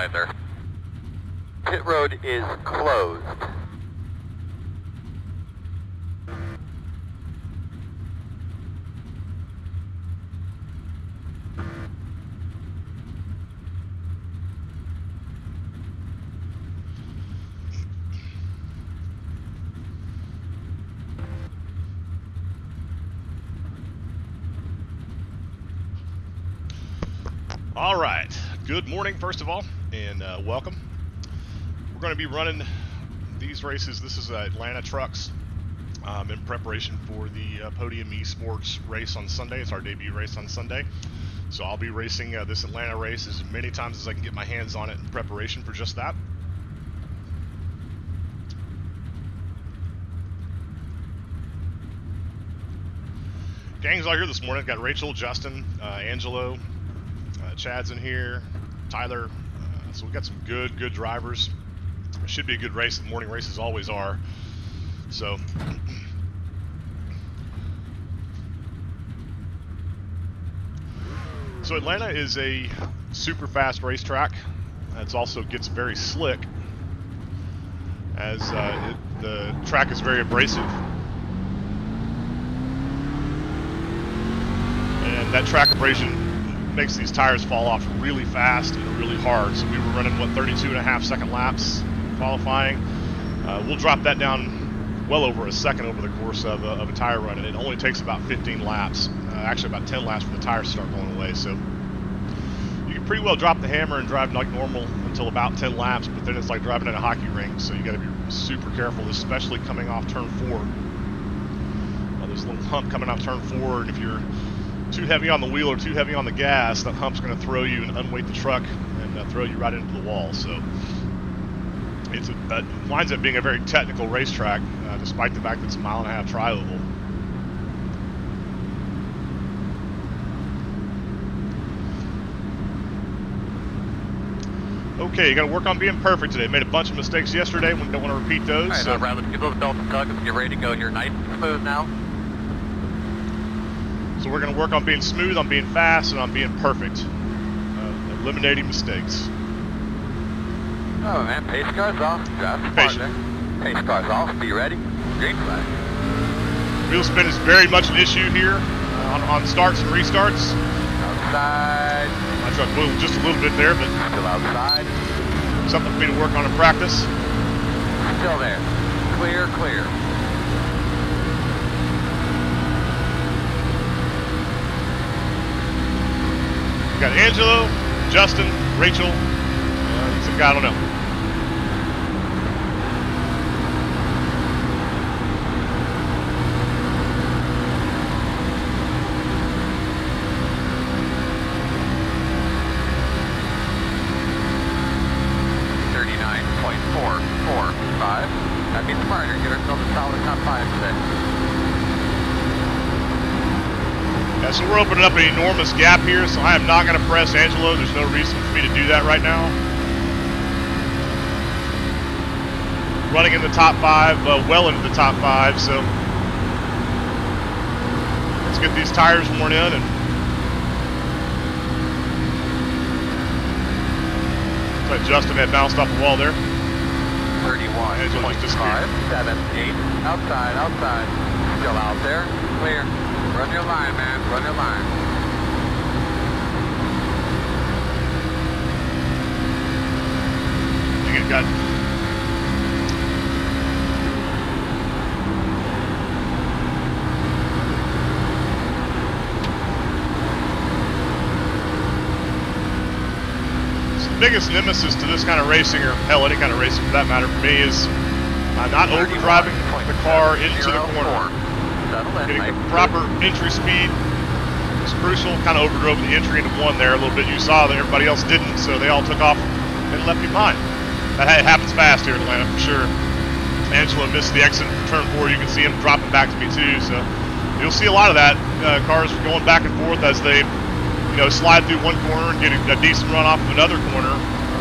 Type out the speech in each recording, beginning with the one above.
Fine, sir. Pit road is closed. All right, good morning first of all, and welcome. We're going to be running these races. This is Atlanta Trucks in preparation for the Podium Esports race on Sunday. It's our debut race on Sunday. So I'll be racing this Atlanta race as many times as I can get my hands on it in preparation for just that. Gang's all here this morning. Got Rachel, Justin, Angelo, Chad's in here, Tyler, so we got some good drivers. It should be a good race. The morning races always are. So Atlanta is a super fast racetrack. It also gets very slick as the track is very abrasive. And that track abrasion makes these tires fall off really fast and really hard. So we were running, what, 32.5 second laps qualifying. We'll drop that down well over a second over the course of a tire run, and it only takes about 15 laps, actually about 10 laps for the tires to start going away. So you can pretty well drop the hammer and drive like normal until about 10 laps, but then it's like driving in a hockey rink, so you got to be super careful, especially coming off turn 4. There's a little hump coming off turn 4, and if you're too heavy on the wheel or too heavy on the gas, that hump's going to throw you and unweight the truck and throw you right into the wall. So it winds up being a very technical racetrack, despite the fact that it's a 1.5 mile tri-oval. Okay, you got to work on being perfect today. Made a bunch of mistakes yesterday. We don't want to repeat those. All right, so. Bradley, get those belts and tugs and get ready to go here. Nice and smooth now. So we're going to work on being smooth, on being fast, and on being perfect. Eliminating mistakes. Oh man, pace car's off. Drive pace car's off. Be ready. Green flag. Wheel spin is very much an issue here on starts and restarts. Outside. My truck moved just a little bit there, but still outside. Something for me to work on in practice. Still there. Clear, clear. We got Angelo, Justin, Rachel, some guy I don't know. That means smarter. Get ourselves a solid top 5 today. Yeah, so we're opening up an enormous gap here, so I am not going to press Angelo. There's no reason for me to do that right now. Running in the top 5, well into the top 5, so let's get these tires worn in. And looks like Justin had bounced off the wall there. 31.5, 7, 8, outside, still out there, clear. Run your line, man, run your line. You got biggest nemesis to this kind of racing, or hell, any kind of racing for that matter, for me is not overdriving the car into the corner. Getting the proper entry speed is crucial. Kind of overdrove the entry into 1 there a little bit. You saw that everybody else didn't, so they all took off and left me behind. That happens fast here in Atlanta for sure. Angelo missed the exit for turn 4. You can see him dropping back to me too. So you'll see a lot of that. Cars going back and forth as they slide through one corner and get a decent run off of another corner.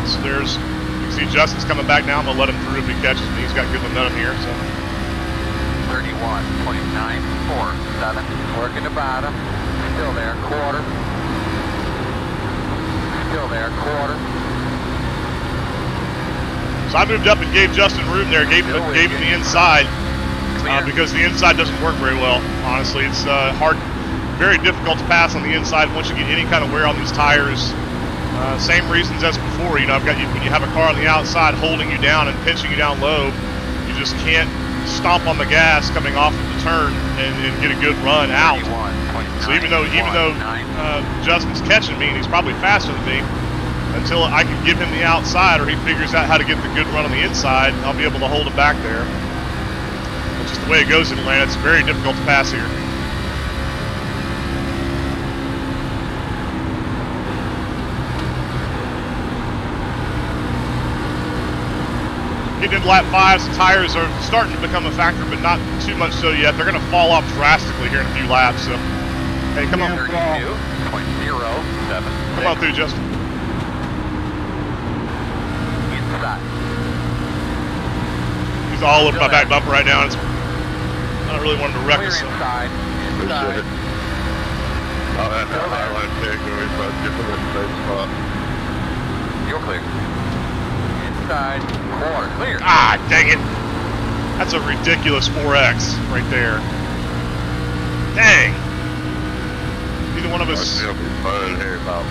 So you can see Justin's coming back now. I'm going to let him through if he catches me. He's got good momentum here. So 31.947, working the bottom. Still there, quarter. Still there, quarter. So I moved up and gave Justin room there, gave him the inside because the inside doesn't work very well. Honestly, it's hard, very difficult to pass on the inside once you get any kind of wear on these tires. Same reasons as before. You know, I've got you, when you have a car on the outside holding you down and pinching you down low, you just can't stomp on the gas coming off of the turn and get a good run out. So even though Justin's catching me and he's probably faster than me, until I can give him the outside or he figures out how to get the good run on the inside, I'll be able to hold him back there. It's just the way it goes in Atlanta. It's very difficult to pass here. Getting into lap 5, the tires are starting to become a factor, but not too much so yet. They're going to fall off drastically here in a few laps. So, hey, come on. 32.076. Come on through, Justin. He's all over my back bumper right now. It's, I don't really want him to wreck us. Inside. You're clear. Inside. 4. Clear. Ah, dang it. That's a ridiculous 4X right there. Dang. Neither one of us. I'll be fine here about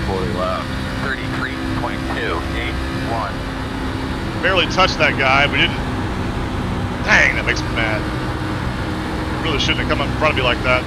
40 laps. 33.281. Barely touched that guy, but didn't. Dang, that makes me mad. Really shouldn't have come up in front of me like that.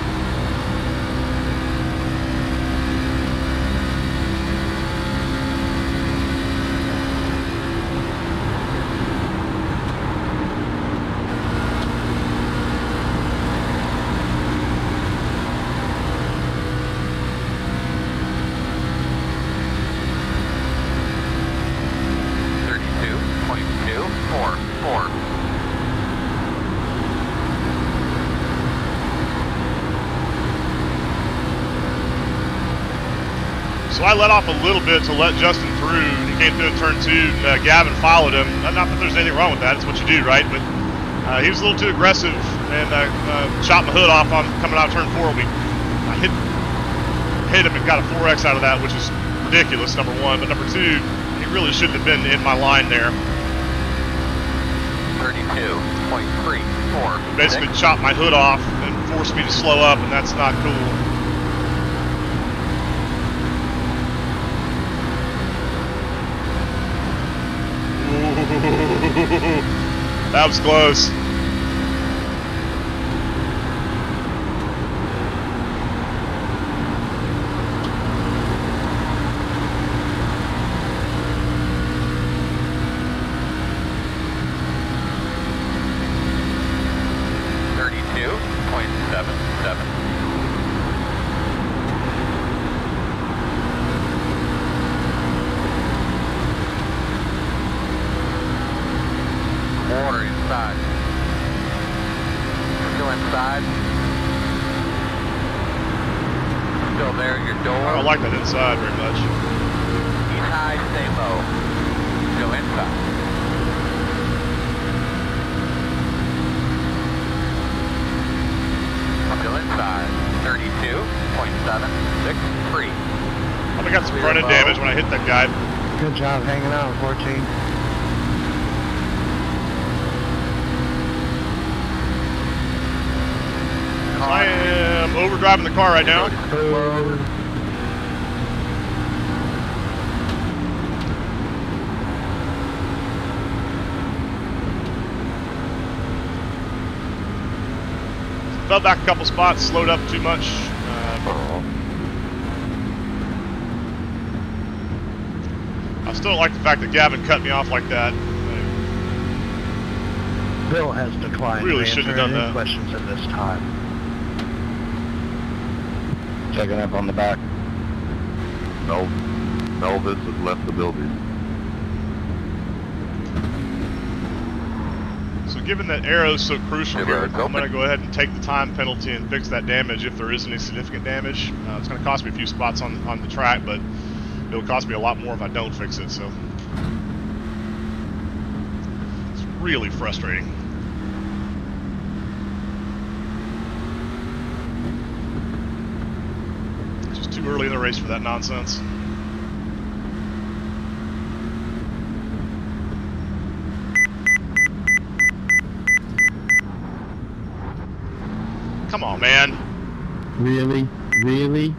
So I let off a little bit to let Justin through. He came through in turn 2, and Gavin followed him. Not that there's anything wrong with that. It's what you do, right? But he was a little too aggressive and shot my hood off on coming out of turn 4. I hit him and got a 4X out of that, which is ridiculous, number 1. But number 2, he really shouldn't have been in my line there. 32.34. Basically chopped my hood off and forced me to slow up, and that's not cool. That was close. Water inside. Still inside. Still there, your door. I don't like that inside very much. Eat high, stay low. Still inside. Still inside. 32.763. I got some front end damage when I hit that guy. Good job hanging out, 14. I am overdriving the car right now. Fell back a couple spots, slowed up too much. I still don't like the fact that Gavin cut me off like that. Bill has declined Really to shouldn't answer have done any that. questions at this time. Checking up on the back. Elvis has left the building. So given that aero's so crucial here, It's I'm going to open. go ahead and take the time penalty and fix that damage if there is any significant damage. It's going to cost me a few spots on the track, but it'll cost me a lot more if I don't fix it, so it's really frustrating. It's just too early in the race for that nonsense. man. Really? Really?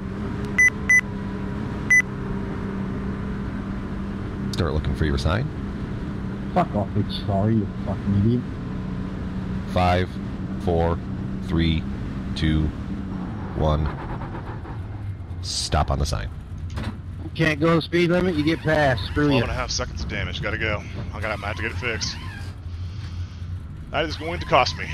Start looking for your sign. Fuck off, bitch. Sorry, you fucking idiot. 5, 4, 3, 2, 1. Stop on the sign. You can't go the speed limit, you get past. Screw 12 you. and a half seconds of damage. Gotta go. I have to get it fixed. That is going to cost me.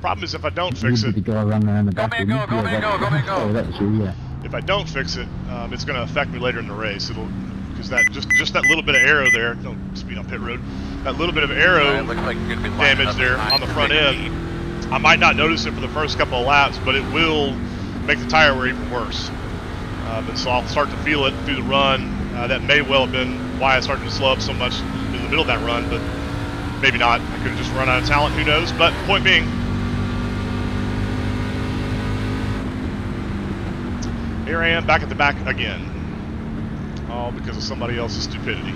Problem is, if I don't fix You it, did the guy running around the Go, back. man, go, go, man, go, go, man, Oh, go. that was you, yeah. if I don't fix it, it's going to affect me later in the race. It'll, because that just that little bit of arrow there. Don't speed on pit road. That little bit of arrow Looks like you're gonna be lining damage up there behind on the the front big end. I might not notice it for the first couple of laps, but it will make the tire wear even worse. And so I'll start to feel it through the run. That may well have been why I started to slow up so much in the middle of that run, but maybe not. I could have just run out of talent, who knows? But point being, here I am back at the back again. All because of somebody else's stupidity.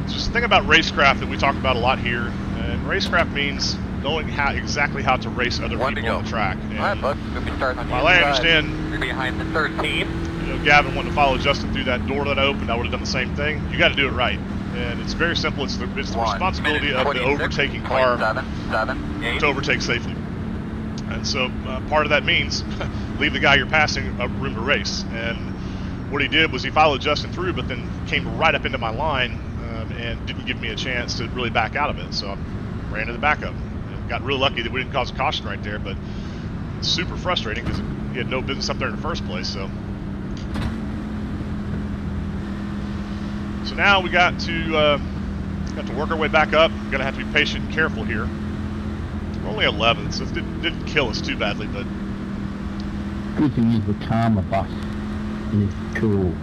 It's just the thing about racecraft that we talk about a lot here. And racecraft means knowing exactly how to race other One to people on go. the track. And Alright, bud. Gonna be starting on the while I inside. understand, You're behind the 13. you know, Gavin wanting to follow Justin through that door that opened, I would have done the same thing. You got to do it right. And it's very simple. It's the responsibility of the overtaking car to overtake safely. And so part of that means leave the guy you're passing room to race. And what he did was he followed Justin through, but then came right up into my line and didn't give me a chance to really back out of it. So I ran to the backup. And got real lucky that we didn't cause a caution right there, but it's super frustrating because he had no business up there in the first place. So now we got to work our way back up. We're gonna have to be patient and careful here. We're only 11, so it didn't kill us too badly, but Good thing is the Karma bus is cool.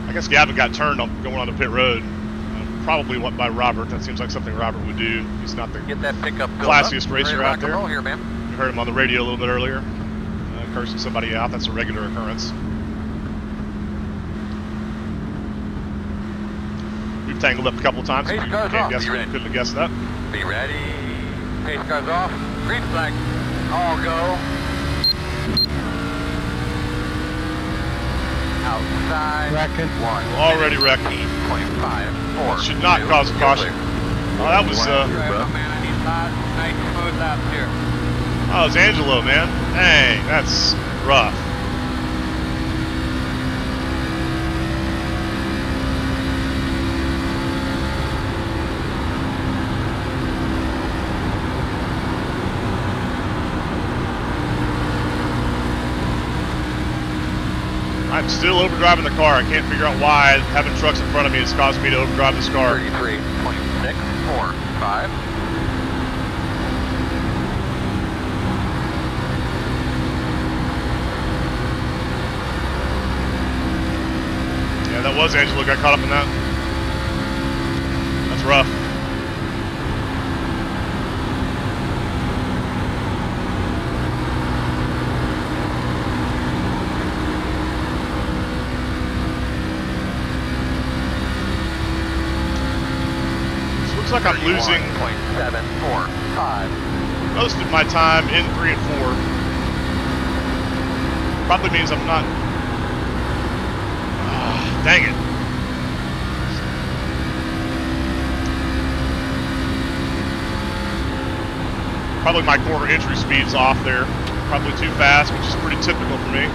I guess Gavin got turned on going onto pit road. Probably by Robert. That seems like something Robert would do. He's not the Get that pickup going classiest up. racer out there. Here, man. You heard him on the radio a little bit earlier, cursing somebody out. That's a regular occurrence. We've tangled up a couple of times. Pace cars off. Couldn't have guessed that. Be ready. Pace cars off. Green flag. All go. Outside. Reckon. 1. Already wrecked. 8.54. Should not cause a caution. Oh, that was Man, I need nice smooth laps here. oh, it's Angelo, man. Dang, that's rough. I'm still overdriving the car. I can't figure out why having trucks in front of me has caused me to overdrive this car. 33.645. Yeah, that was Angelo. Got caught up in that. That's rough. Looks like I'm losing 745. most of my time in 3 and 4. Probably means I'm not. Dang it. Probably my corner entry speed's off there. Probably too fast, which is pretty typical for me.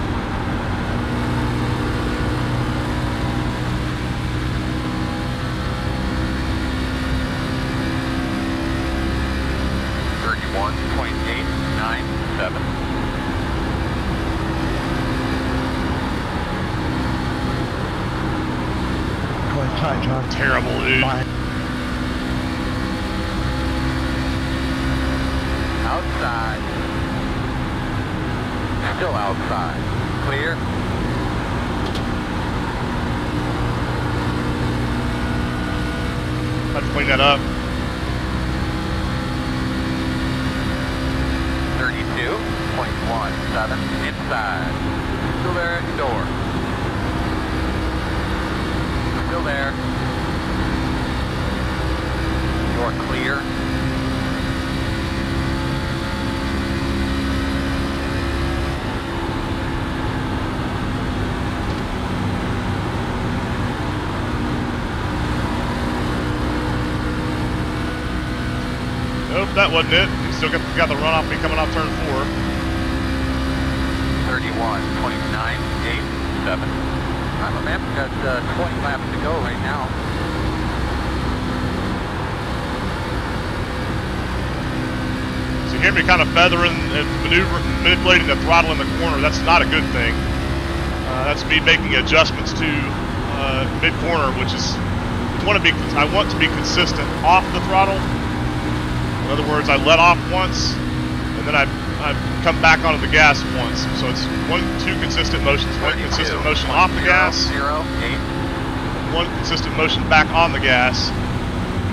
Tight, John. Terrible, dude. Fine. Outside. Still outside. Clear. Have to clean that up. that wasn't it. You still got the run off me coming off turn 4. 31.987. Alright, my man, we've got 20 laps to go right now. So you hear me kind of feathering and manipulating the throttle in the corner. That's not a good thing. That's me making adjustments to mid-corner, which is I want to be consistent off the throttle. In other words, I let off once, and then I come back onto the gas once. So it's two consistent motions. One consistent motion off the gas, one consistent motion back on the gas.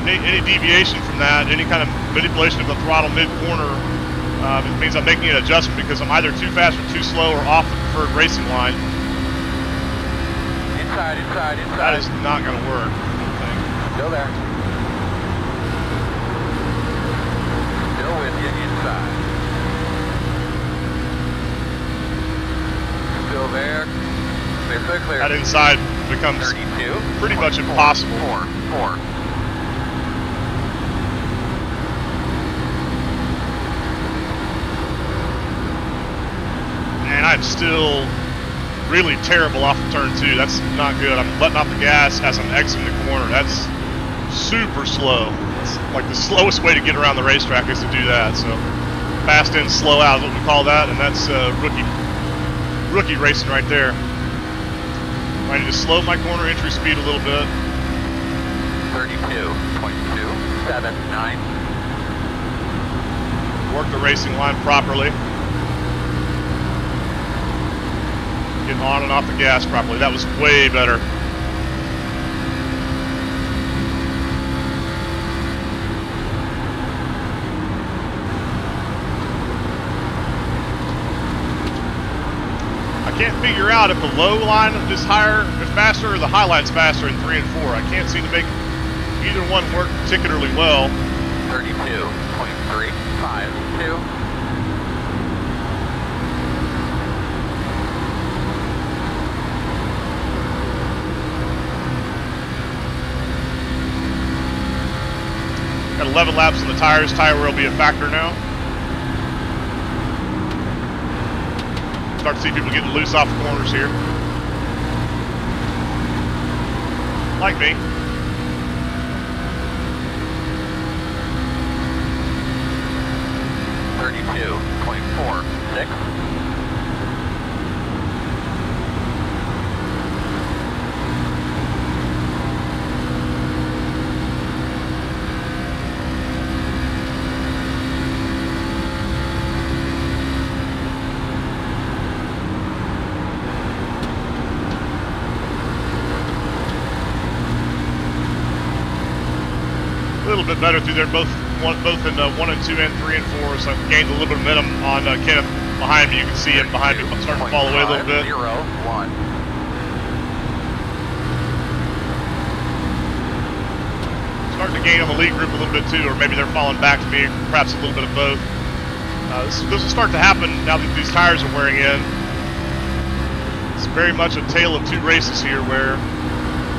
Any deviation from that, any kind of manipulation of the throttle mid-corner, it means I'm making an adjustment because I'm either too fast or too slow or off the preferred racing line. Inside. That is not going to work. Still there. Still with you inside. Still there. Clear. That inside becomes 32. pretty much impossible. 4. And I'm still really terrible off of turn 2. That's not good. I'm letting off the gas as I'm exiting the corner. That's super slow. It's like the slowest way to get around the racetrack is to do that. So fast in, slow out is what we call that, and that's rookie racing right there. I need to slow my corner entry speed a little bit. 32.279. Work the racing line properly. Get on and off the gas properly. That was way better. I can't figure out if the low line is higher and faster or the high line's faster in 3 and 4. I can't seem to make either one work particularly well. 32.352. Got 11 laps on the tires. Tire wear will be a factor now. Start to see people getting loose off the corners here. Like me. .46. A little bit better through there, both in 1 and 2 and 3 and 4. So I've gained a little bit of momentum on Kenneth behind me. You can see him behind me starting to fall away a little bit. 0.1. Starting to gain on the lead group a little bit too, or maybe they're falling back to me, perhaps a little bit of both. This will start to happen now that these tires are wearing in. It's very much a tale of 2 races here, where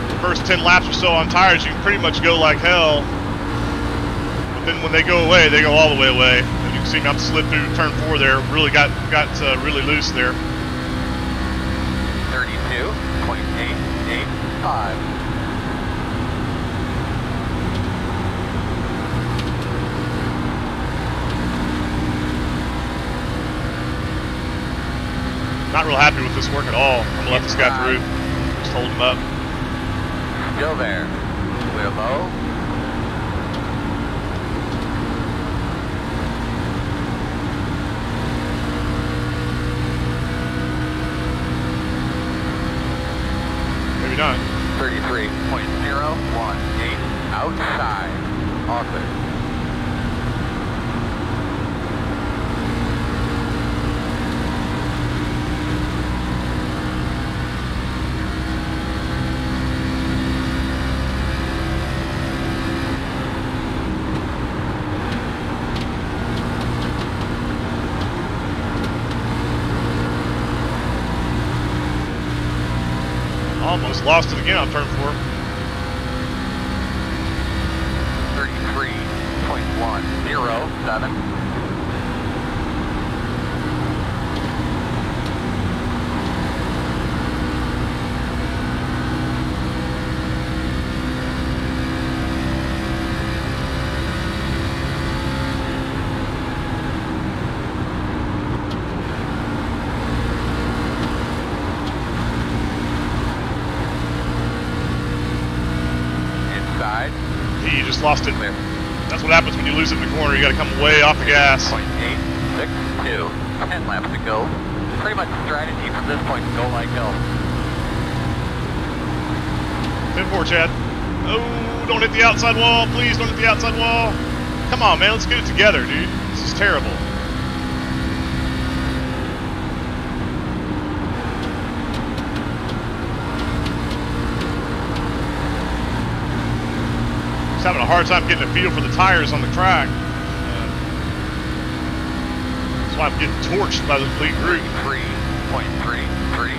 the first 10 laps or so on tires, you can pretty much go like hell. But then when they go away, they go all the way away. And you can see me, I'm slid through turn 4 there, really got really loose there. 32.885. Not real happy with this work at all. I'm gonna let this guy through. Just hold him up. Still there. Clear low. Maybe not. 33.018. Outside. All clear. Almost lost it again on turn 4. 33.1. 107. Inside. You just lost it. Clear. That's what happens when you lose it in the corner. You got to come way off the gas. 0.862. 10 laps to go. Pretty much strategy from this point, go like hell. 10-4, Chad. Oh, don't hit the outside wall. Please don't hit the outside wall. Come on, man. Let's get it together, dude. This is terrible. Just having a hard time getting a feel for the tires on the track. That's why I'm getting torched by the lead group. 3.33.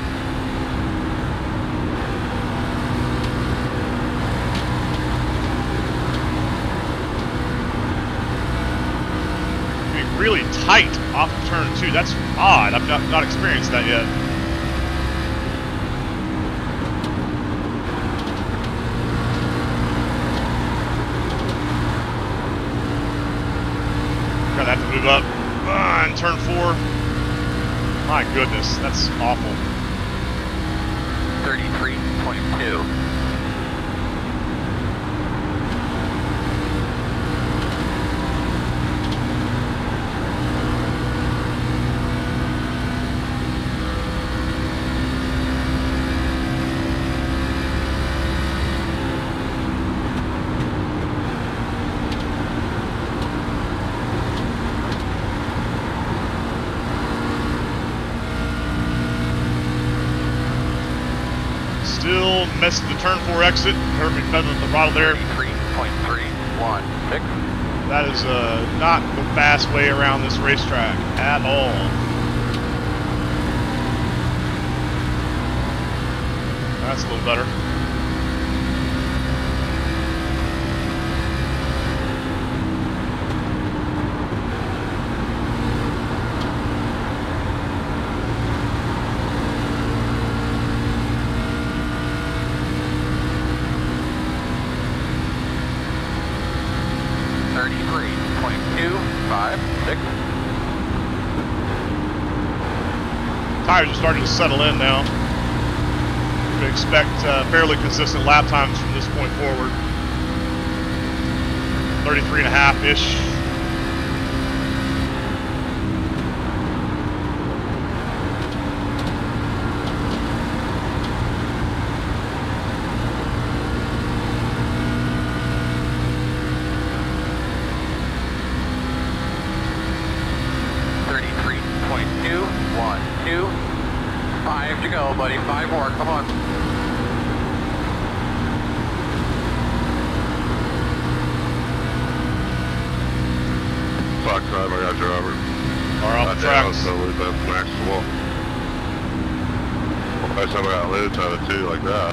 Being really tight off of turn 2. That's odd. I've not experienced that yet. Gonna have to move up in turn 4. My goodness, that's awful. 33.2. Still messing the turn 4 exit. Heard me feathering the throttle there. 33.316. That is not the fast way around this racetrack at all. That's a little better. Tires are starting to settle in now. You can expect fairly consistent lap times from this point forward. 33.5-ish. Five to go, buddy. 5 more. Come on. Fox 5, I got you, Robert. Far off the tracks. So we left Maxwell. Last time I got lids out of 2 like that.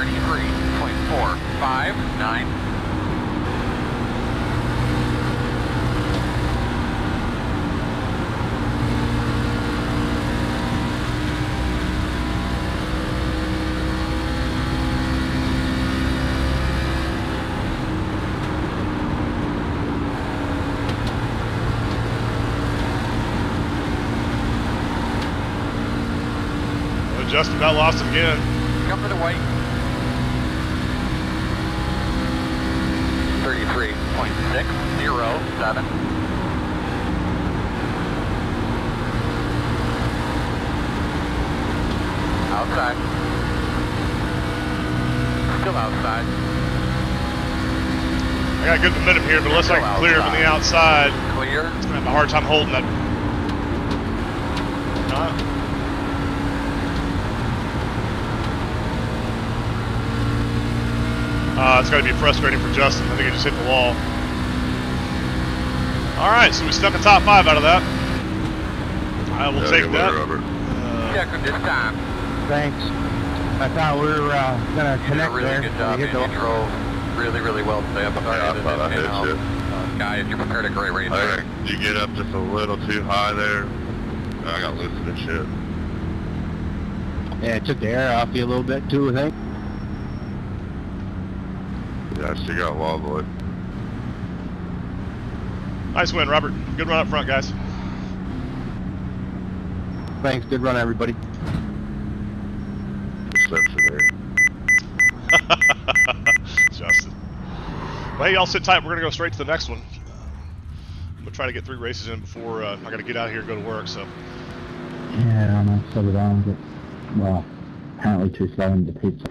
33.459. Just about lost it again. Come to the white. 33.607. Outside. Still outside. I got good momentum here, but unless I can clear from the outside, Clear. I'm gonna have a hard time holding that. Not. It's got to be frustrating for Justin. I think he just hit the wall. All right, so we snuck a top 5 out of that. I will take that. Robert. Check this time. Thanks. I thought we were gonna You did a connect really there. good job, We man. hit You drove really, really well today. I'm sorry Yeah, I thought I hit you. guys, you prepared a great race. I think you get up just a little too high there. I got loose and shit. Yeah, it took the air off you a little bit too, I think. Yeah, she got wobbly. Nice win, Robert. Good run up front, guys. Thanks. Good run, everybody. Exceptionary. Justin. Well, hey, y'all sit tight. We're going to go straight to the next one. I'm going to try to get 3 races in before I got to get out of here and go to work, so. Yeah, I don't know, so did I, but, well, apparently too slow in the pits.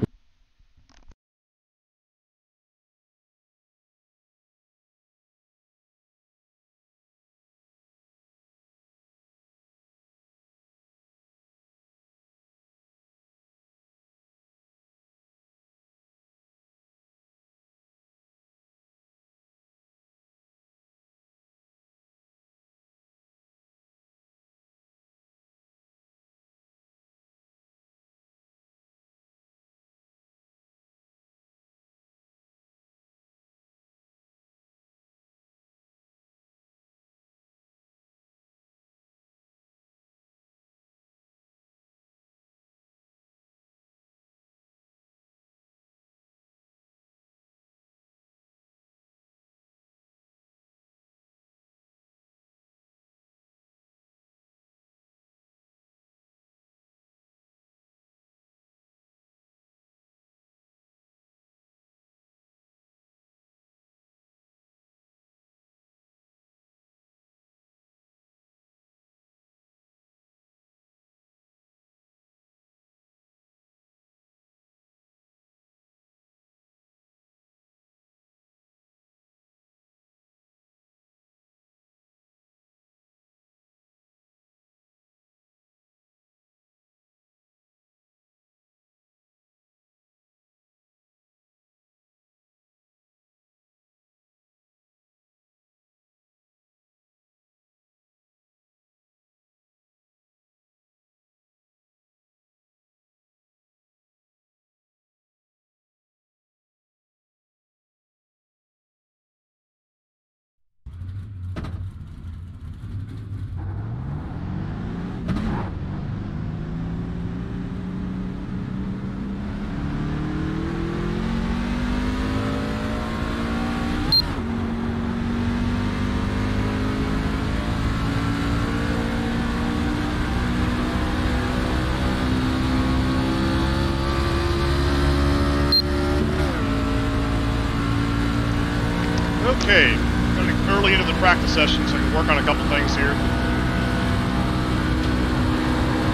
Okay, going early into the practice session so I can work on a couple things here.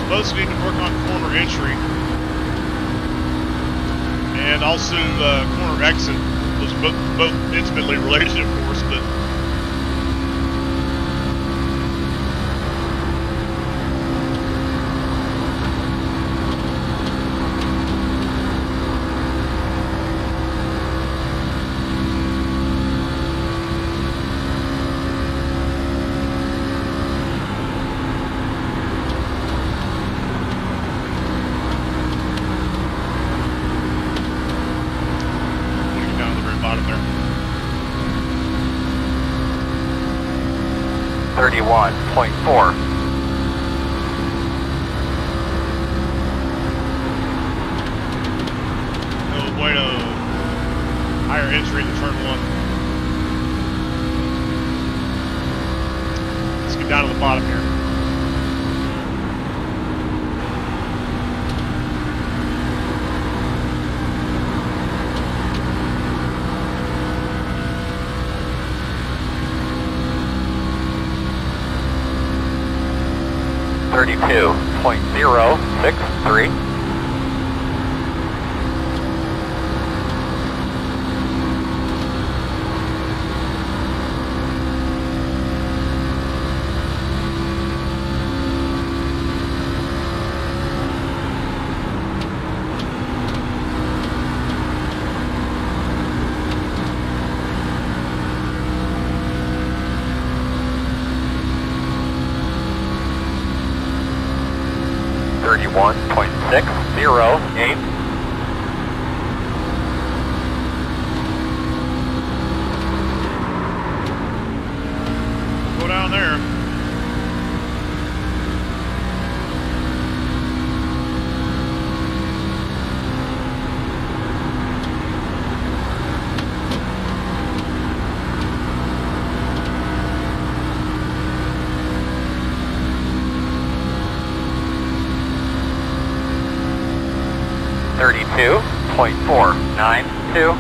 Both need to work on corner entry and also corner exit. Those are both intimately related, of course, but 31.4. No bueno. Higher entry to turn 1. Let's get down to the bottom here. .063. .608. Go down there. .492.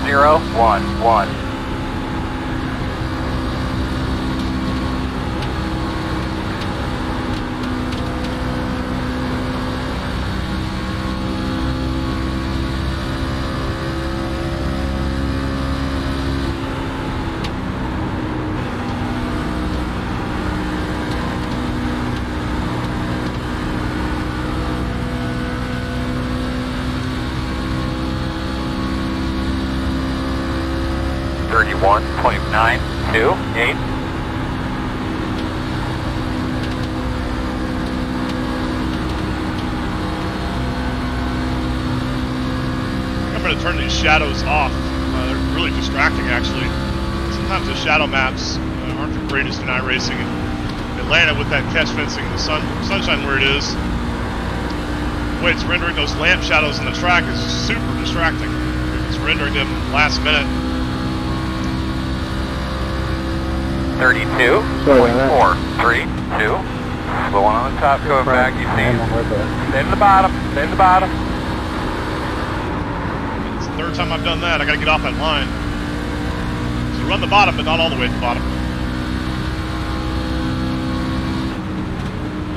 .011. .928. I'm going to turn these shadows off. They're really distracting, actually. Sometimes the shadow maps aren't the greatest in iRacing. Atlanta, with that catch fencing and the sunshine where it is, the way it's rendering those lamp shadows on the track is super distracting. It's rendering them last minute. 32.432. Slow one on the top, going back. You see, stay to the bottom, stay to the bottom. It's the third time I've done that. I got to get off that line. So run the bottom, but not all the way to the bottom.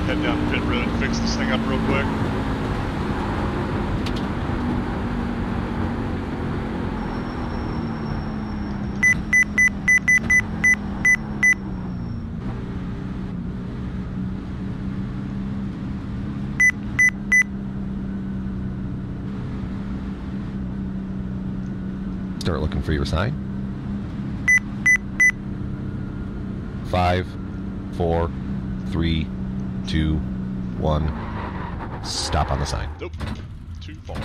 Head down the pit road and fix this thing up real quick. Start looking for your sign. 5, 4, 3, 2, 1. Stop on the sign. Nope. Too far.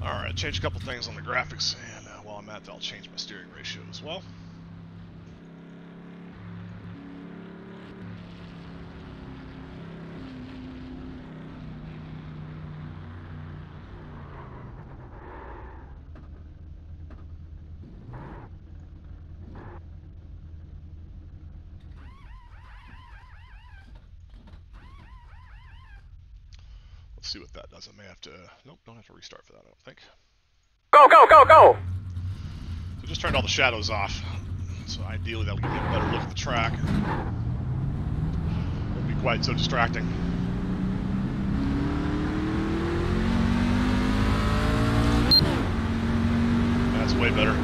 Alright, change a couple things on the graphics, and while I'm at that, I'll change my steering ratio as well. Let's see what that does. I may have to... Nope, don't have to restart for that, I don't think. Go, go, go, go! So just turned all the shadows off. So ideally that'll give me a better look at the track. Won't be quite so distracting. That's way better.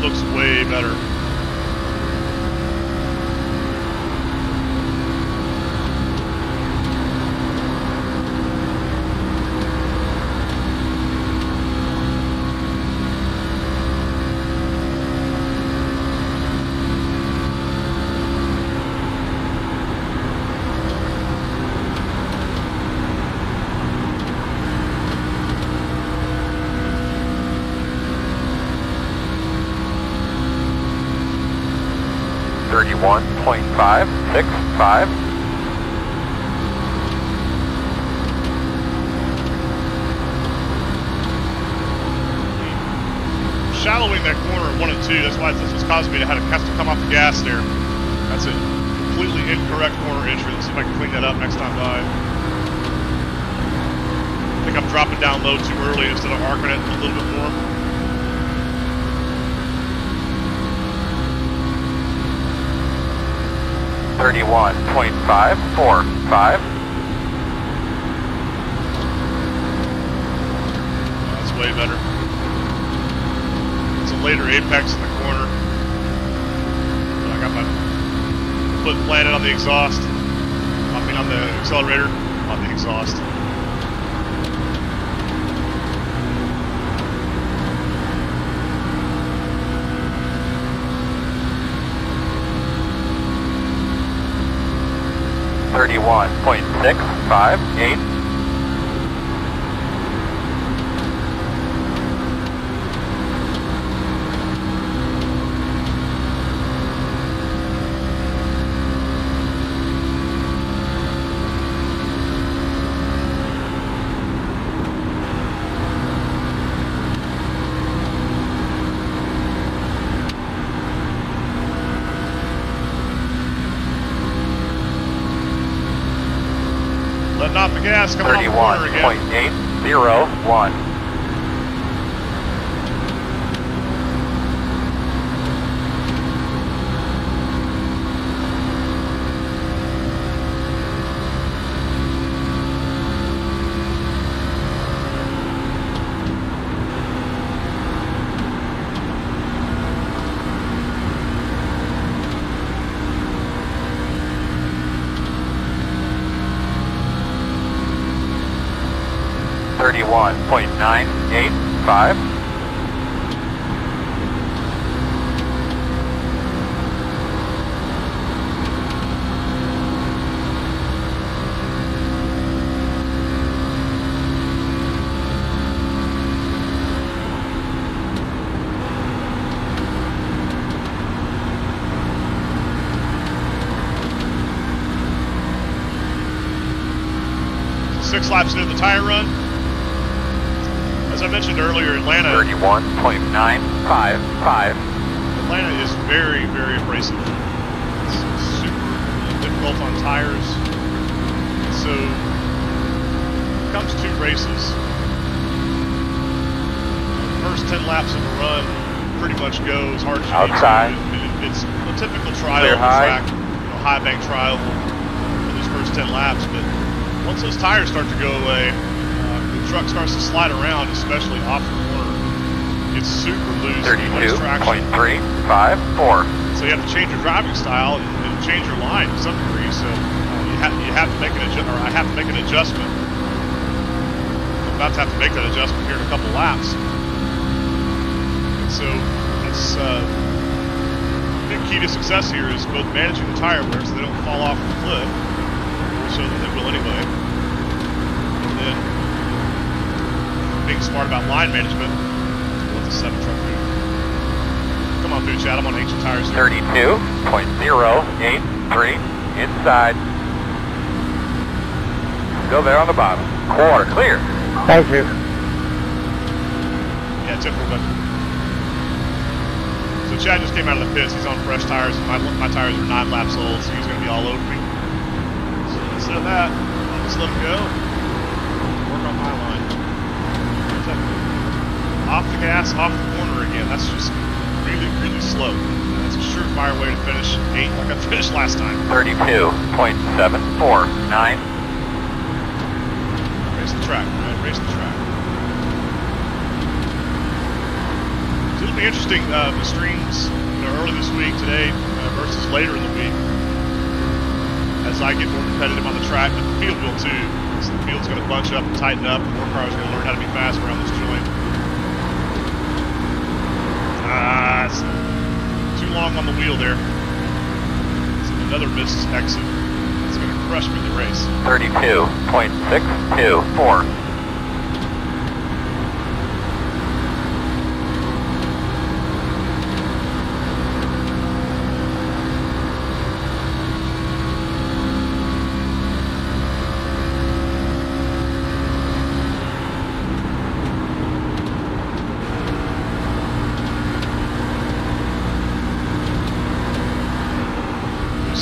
looks way better. .565. Shallowing that corner 1 and 2, that's why this was causing me to have to come off the gas there. That's a completely incorrect corner entry. Let's see if I can clean that up next time by. I think I'm dropping down low too early instead of arcing it a little bit more. .545. That's way better. It's a later apex in the corner. I got my foot planted on the exhaust. I mean on the accelerator, on the exhaust. .658. Letting off the gas, coming off the corner again. 31.801. .985. Six laps into the tire run. As I mentioned earlier, Atlanta. 31.955. Atlanta is very, very abrasive. It's super difficult on tires. So, it comes to races. The first 10 laps of the run pretty much go as hard as you outside. need to. It's a typical trial Clear of the high. track, high bank trial for those first 10 laps. But once those tires start to go away, the truck starts to slide around, especially off the corner. It's super loose. 32.354. So you have to change your driving style and change your line to some degree. So you have to make an adjustment, or I have to make an adjustment. I'm about to have to make that adjustment here in a couple laps. And so that's a big key to success here is both managing the tire wear so they don't fall off the cliff, more so than they will anyway. And then being smart about line management. Let the 7 truck move. Come on through, Chad. I'm on ancient tires here. 32.083 inside. Still there on the bottom. Quarter clear. Thank you. Yeah, typical, but. So Chad just came out of the pits. He's on fresh tires. My tires are 9 laps old, so he's going to be all over me. So instead of that, I'll just let him go. Work on my line. Off the gas, off the corner again. That's just really, really slow. That's a surefire way to finish 8 like I finished last time. 32.749. Race the track, man. Race the track. So it'll be interesting, the streams, early this week, today, versus later in the week. As I get more competitive on the track, but the field will too. So the field's going to bunch up and tighten up. More cars are going to learn how to be fast around this joint. It's too long on the wheel there. It's another missed exit. It's going to crush me in the race. 32.624.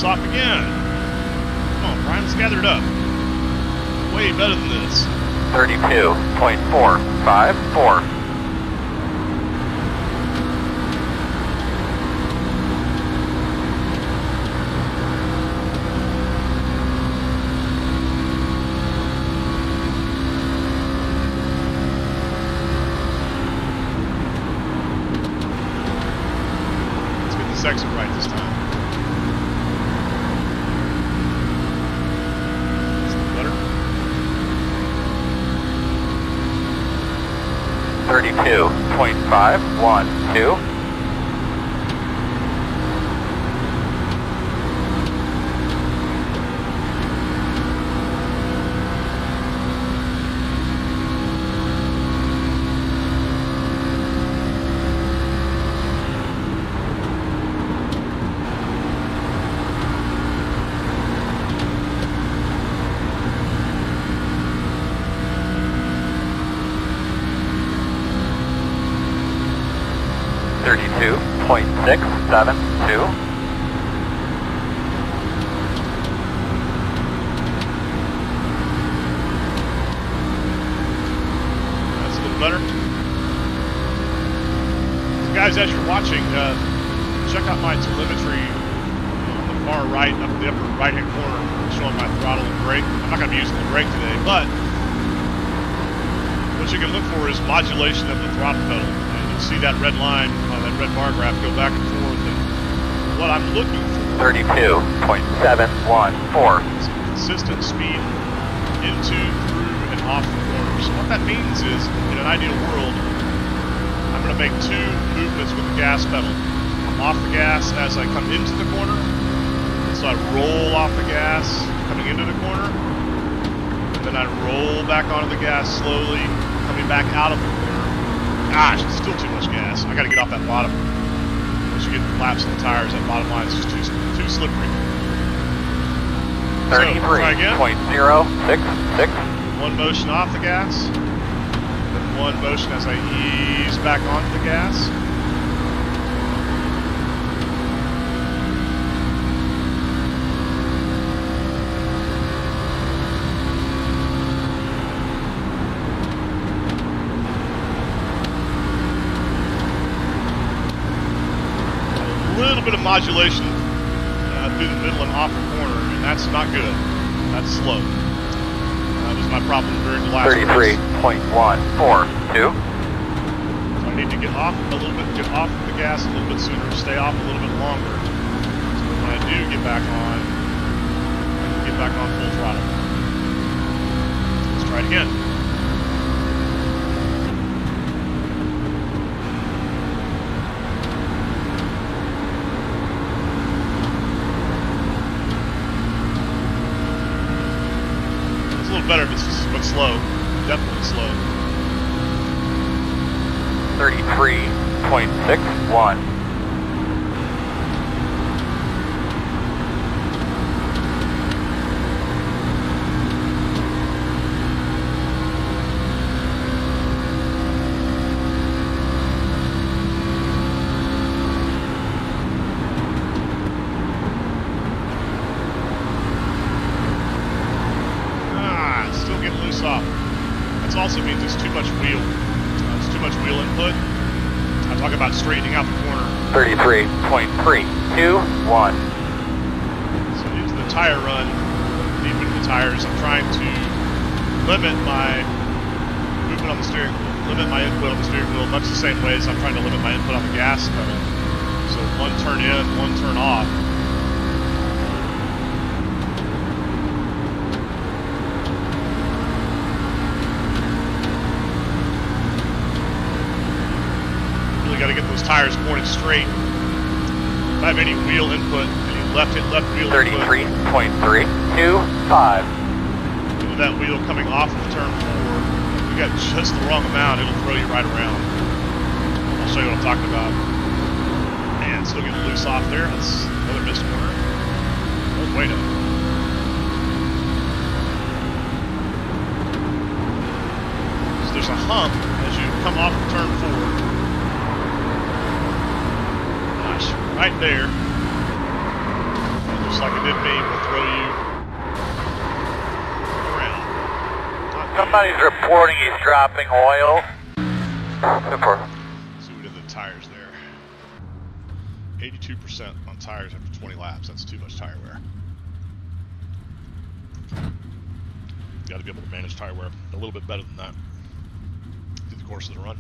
Off again. Come on, Brian, let's gather it up. Way better than this. 32.454. Let's get this exit right this time. 32.512. .672. That's a little better. So guys, as you're watching, check out my telemetry on the far right, up in the upper right-hand corner, showing my throttle and brake. I'm not going to be using the brake today, but what you can look for is modulation of the throttle pedal. See that red line, that red bar graph go back and forth, and what I'm looking for 32.714 is consistent speed into, through, and off the corner. So what that means is, in an ideal world, I'm going to make two movements with the gas pedal. I'm off the gas as I come into the corner, so I roll off the gas coming into the corner, and then I roll back onto the gas slowly, coming back out of the corner. Gosh, it's still too much gas. I got to get off that bottom. Once you get laps in the tires, that bottom line is just too slippery. 33.066. One motion off the gas, then one motion as I ease back onto the gas. Bit of modulation through the middle and off the corner, and that's not good. That's slow. That was my problem during the last 33.142. So I need to get off a little bit, get off the gas a little bit sooner, stay off a little bit longer. So when I do get back on, I can get back on full throttle. Let's try it again. Better if it's but slow. Definitely slow. 33.61. Off. That also means it's too much wheel. It's too much wheel input. I talk about straightening out the corner. 33.321. So into the tire run, deep into the tires, I'm trying to limit my movement on the steering wheel, limit my input on the steering wheel much the same way as I'm trying to limit my input on the gas pedal. So one turn in, one turn off. Really got to get those tires pointed straight. If I have any wheel input, any left wheel 33.325. with that wheel coming off of turn 4, you got just the wrong amount, it'll throw you right around. I'll show you what I'm talking about. And still getting loose off there. That's another missed corner. Oh, wait up. So there's a hump as you come off of turn 4. Gosh, right there. Just like it did me, will throw you around. Somebody's reporting he's dropping oil. See what did the tires there. 82% on tires after 20 laps. That's too much tire wear. Got to be able to manage tire wear a little bit better than that through the course of the run.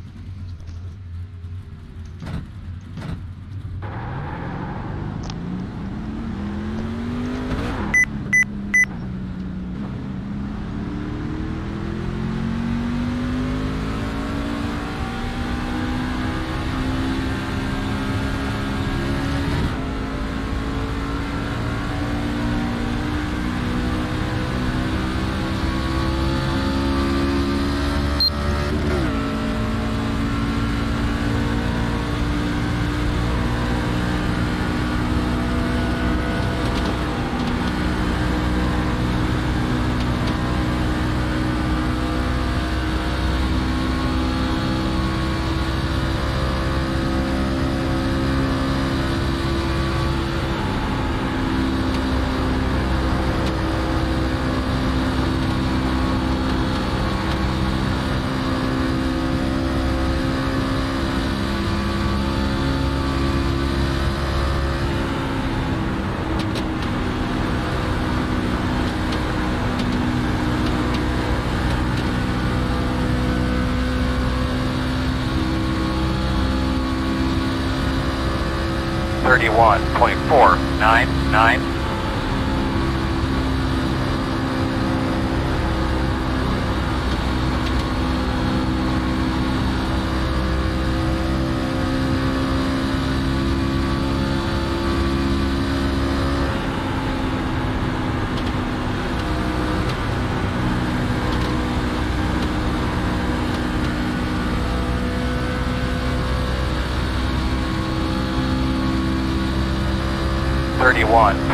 .499.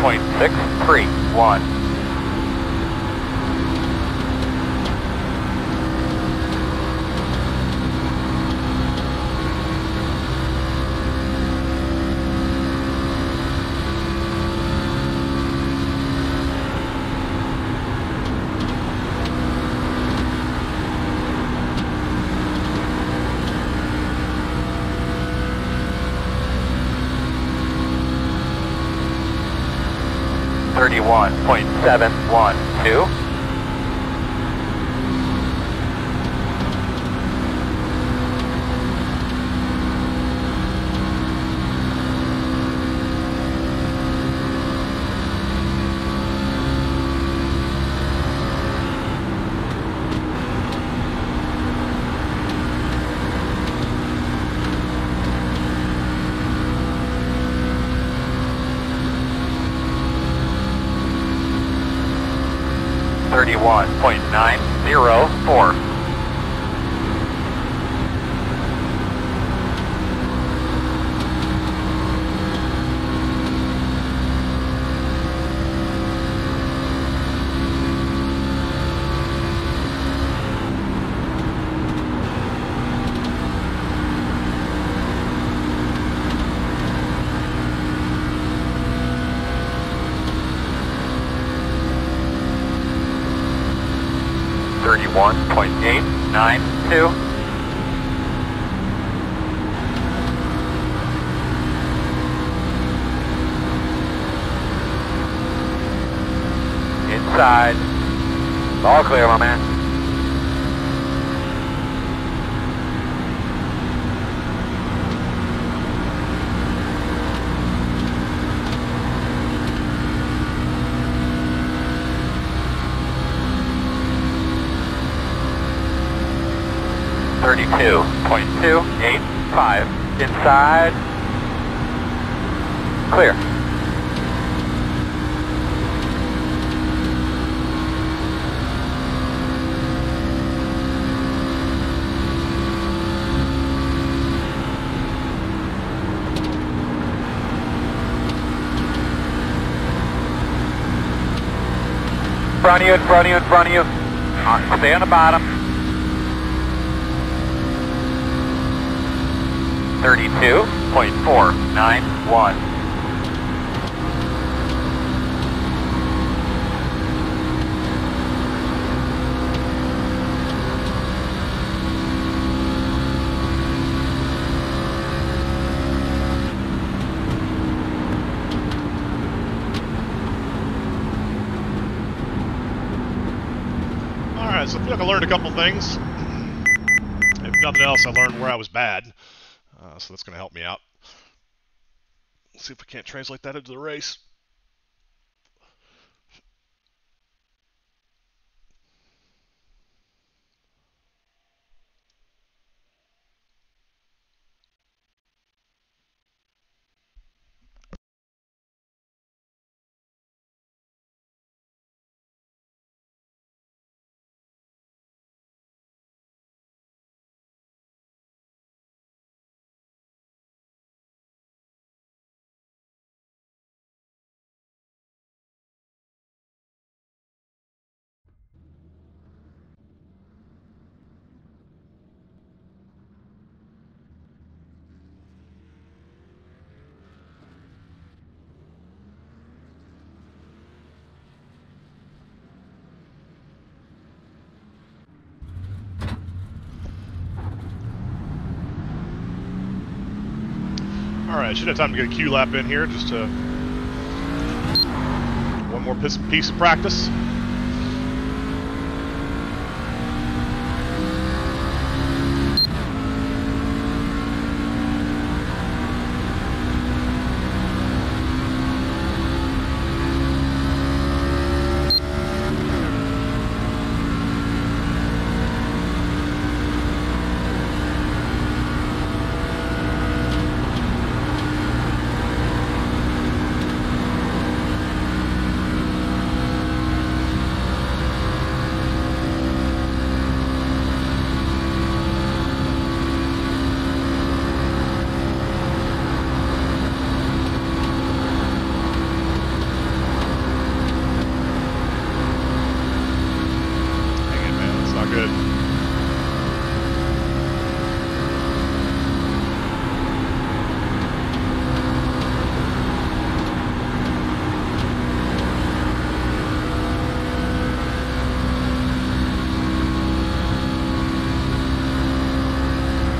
.631. .712. .904. .892. Inside. All clear, my man. 32.285. Inside. Clear. In front of you, in front of you, in front of you. Stay on the bottom. 32.491. Alright, so I feel like I learned a couple things. If nothing else, I learned where I was bad. So that's going to help me out. Let's see if we can't translate that into the race. Alright, should have time to get a Q lap in here, just to one more piece of practice.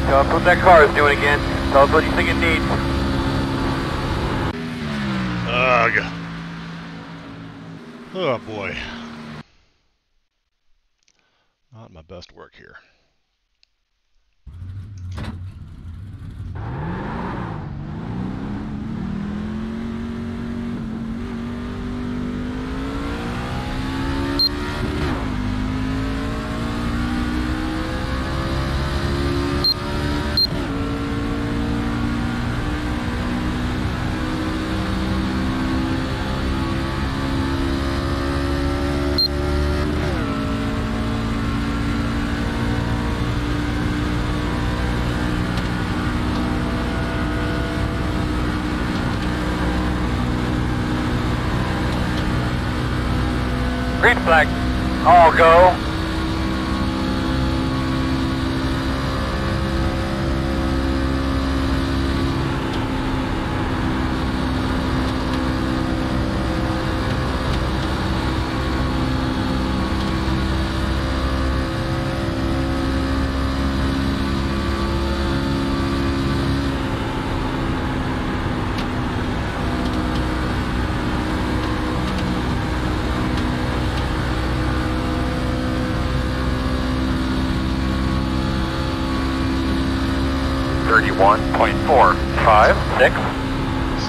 Tell us what that car is doing again. Tell us what you think it needs. Ugh. Oh boy. Not my best work here. Green flag. All go.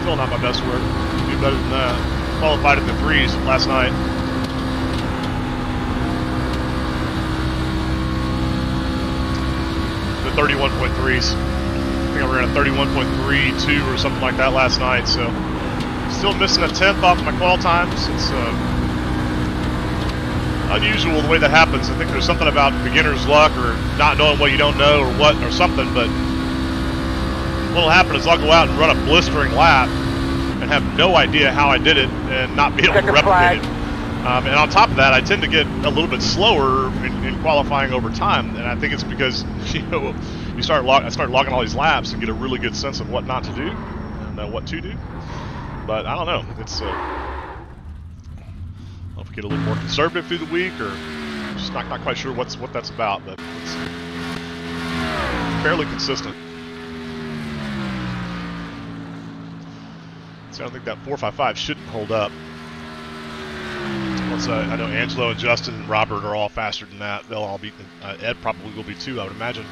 Still not my best work. Do better than that. Qualified in the threes last night. 31.3s. I think I ran a 31.32 or something like that last night, so still missing a 10th off my qual times. It's unusual the way that happens. I think there's something about beginner's luck or not knowing what you don't know or what or something, but what'll happen is I'll go out and run a blistering lap and have no idea how I did it and not be able to replicate it. And on top of that, I tend to get a little bit slower in qualifying over time, and I think it's because I start logging all these laps and get a really good sense of what not to do and what to do. But I don't know. It's I'll get a little more conservative through the week, or just not quite sure what that's about, but it's fairly consistent. So I don't think that 455 shouldn't hold up. I know Angelo and Justin and Robert are all faster than that. They'll all be. Ed probably will be too, I would imagine.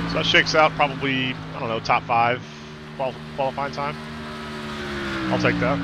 So that shakes out probably, I don't know, top 5 qualifying time. I'll take that.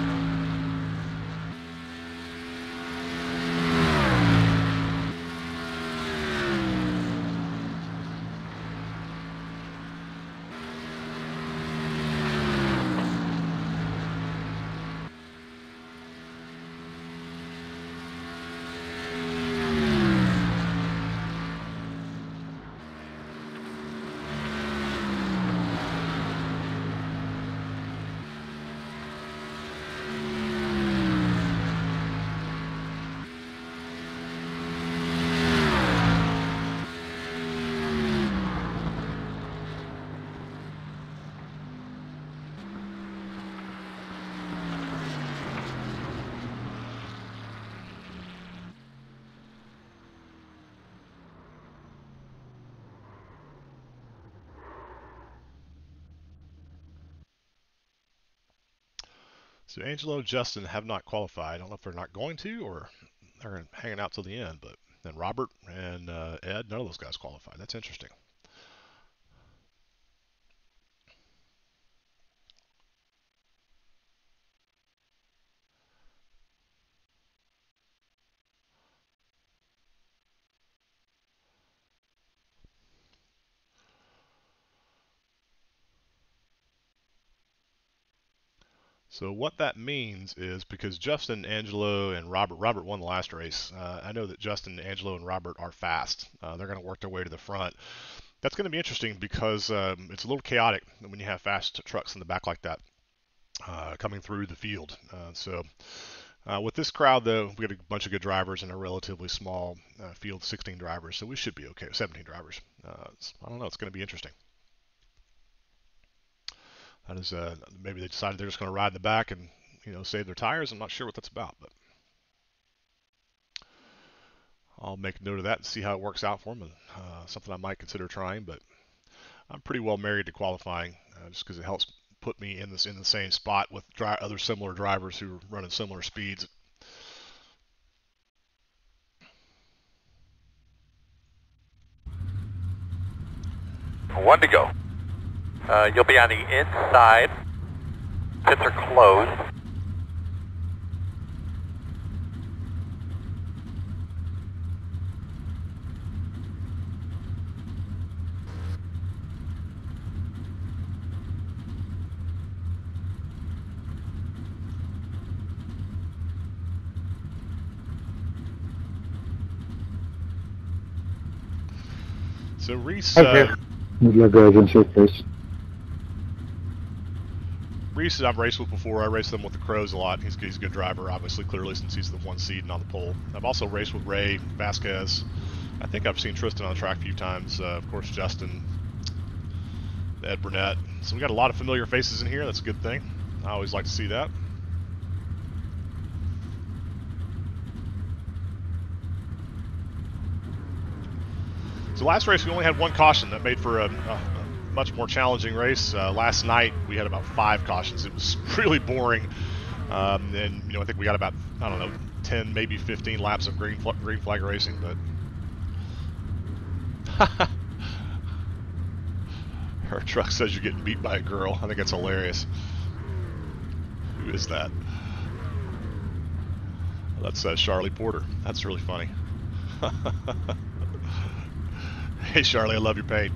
So Angelo and Justin have not qualified. I don't know if they're not going to or they're hanging out till the end. But then Robert and Ed, none of those guys qualified. That's interesting. So what that means is, because Justin, Angelo, and Robert won the last race, I know that Justin, Angelo, and Robert are fast. They're going to work their way to the front. That's going to be interesting because it's a little chaotic when you have fast trucks in the back like that coming through the field. With this crowd, though, we got a bunch of good drivers and a relatively small field, 16 drivers, so we should be okay. 17 drivers. I don't know. It's going to be interesting. That is, maybe they decided they're just going to ride in the back and, save their tires. I'm not sure what that's about, but I'll make note of that and see how it works out for them. And something I might consider trying, but I'm pretty well married to qualifying just because it helps put me in the same spot with other similar drivers who are running similar speeds. One to go. You'll be on the inside. Pits are closed. So Reese... Reese, I've raced with before. I raced them with the Crows a lot. He's a good driver, obviously, clearly, since he's the 1 seed and on the pole. I've also raced with Ray Vasquez. I think I've seen Tristan on the track a few times. Of course, Justin, Ed Burnett. So we got a lot of familiar faces in here. That's a good thing. I always like to see that. So last race, we only had 1 caution. That made for a much more challenging race. Last night we had about 5 cautions. It was really boring, and I think we got about 10, maybe 15 laps of green flag racing. But her truck says you're getting beat by a girl. I think that's hilarious. Who is that? That's Charlie Porter. That's really funny. Hey Charlie, I love your paint.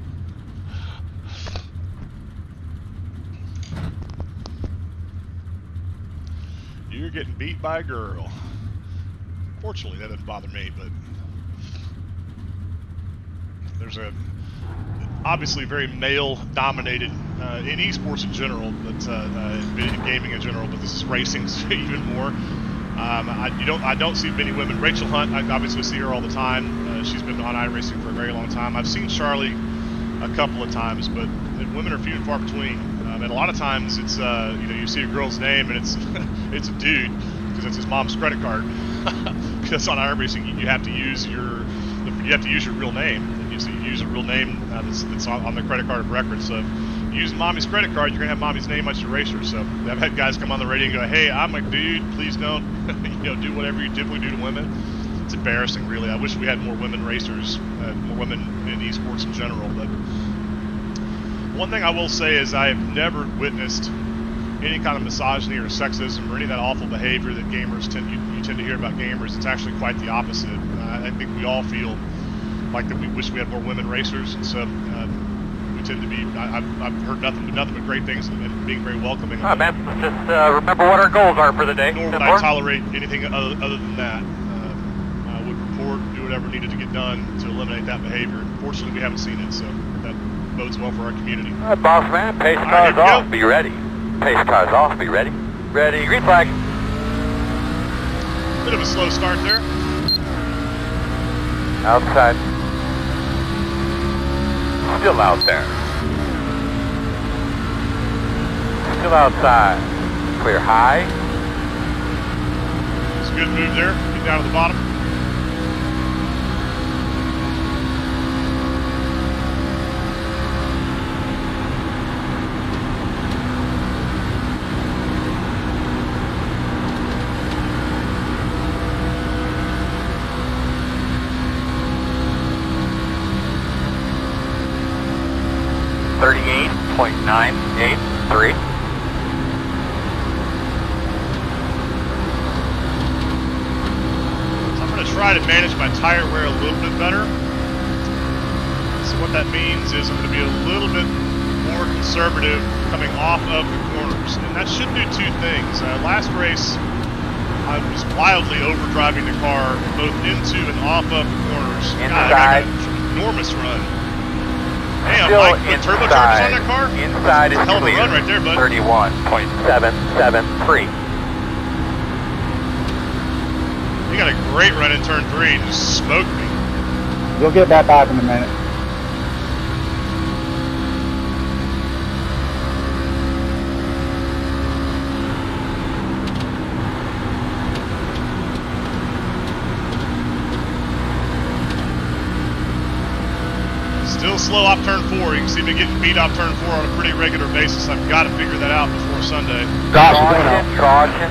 You're getting beat by a girl. Fortunately, that doesn't bother me, but there's a obviously very male-dominated in esports in general, but in gaming in general. But this is racing even more. I don't see many women. Rachel Hunt, I obviously see her all the time. She's been on iRacing for a very long time. I've seen Charlie a couple of times, but women are few and far between. And a lot of times it's you see a girl's name and it's it's a dude because it's his mom's credit card. Because on iRacing you have to use your real name. And you use a real name that's on the credit card of record. So if you use mommy's credit card, you're gonna have mommy's name as your racer. So I've had guys come on the radio and go, "Hey, I'm a dude. Please don't do whatever you typically do to women." It's embarrassing, really. I wish we had more women racers, more women in esports in general. But one thing I will say is I have never witnessed any kind of misogyny or sexism or any of that awful behavior that gamers you tend to hear about gamers. It's actually quite the opposite. I think we all feel like that we wish we had more women racers, and so we tend to be. I've heard nothing but great things and being very welcoming. All right, man. Let's just remember what our goals are for the day. Nor would I tolerate anything other than that. I would report, do whatever needed to get done to eliminate that behavior. Fortunately, we haven't seen it, so that bodes well for our community. All right, boss man. Pace cars off. Be ready. Pace cars off. Be ready. Ready. Green flag. Bit of a slow start there. Outside. Still out there. Still outside. Clear high. It's a good move there. Get down to the bottom. .983. So I'm going to try to manage my tire wear a little bit better. So what that means is I'm going to be a little bit more conservative coming off of the corners. And that should do two things. Last race, I was wildly overdriving the car both into and off of the corners. Inside. God, I got an enormous run. Damn, Still Mike, put turbochargers on that car? Inside is hell of a clear. run right there, bud. 31.773. You got a great run in turn 3 and just smoked me. You'll get that back in a minute. Still slow off turn 4. You can see me getting beat off turn 4 on a pretty regular basis. I've got to figure that out before Sunday. Caution.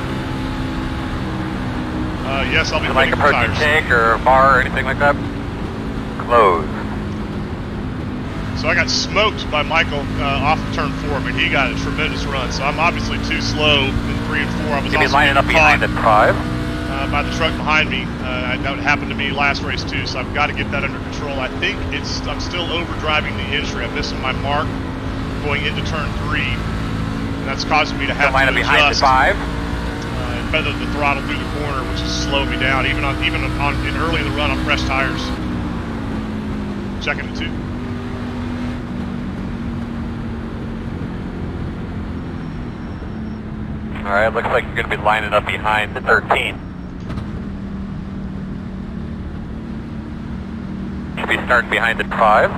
Yes, I'll be Like putting a tires. protein tank or a bar or anything like that? Closed. So I got smoked by Michael off of turn 4. I mean, he got a tremendous run. So I'm obviously too slow in 3 and 4. I was You'll be also lining up behind the drive. by the truck behind me. That happened to me last race too, so I've got to get that under control. I think I'm still overdriving the entry. I'm missing my mark going into turn 3, and that's causing me to have to Line up behind the adjust 5. and feather the throttle through the corner, which is slowing me down. Even in early in the run on fresh tires. Checking the 2. All right, looks like you're going to be lining up behind the 13. Should be starting behind the 5.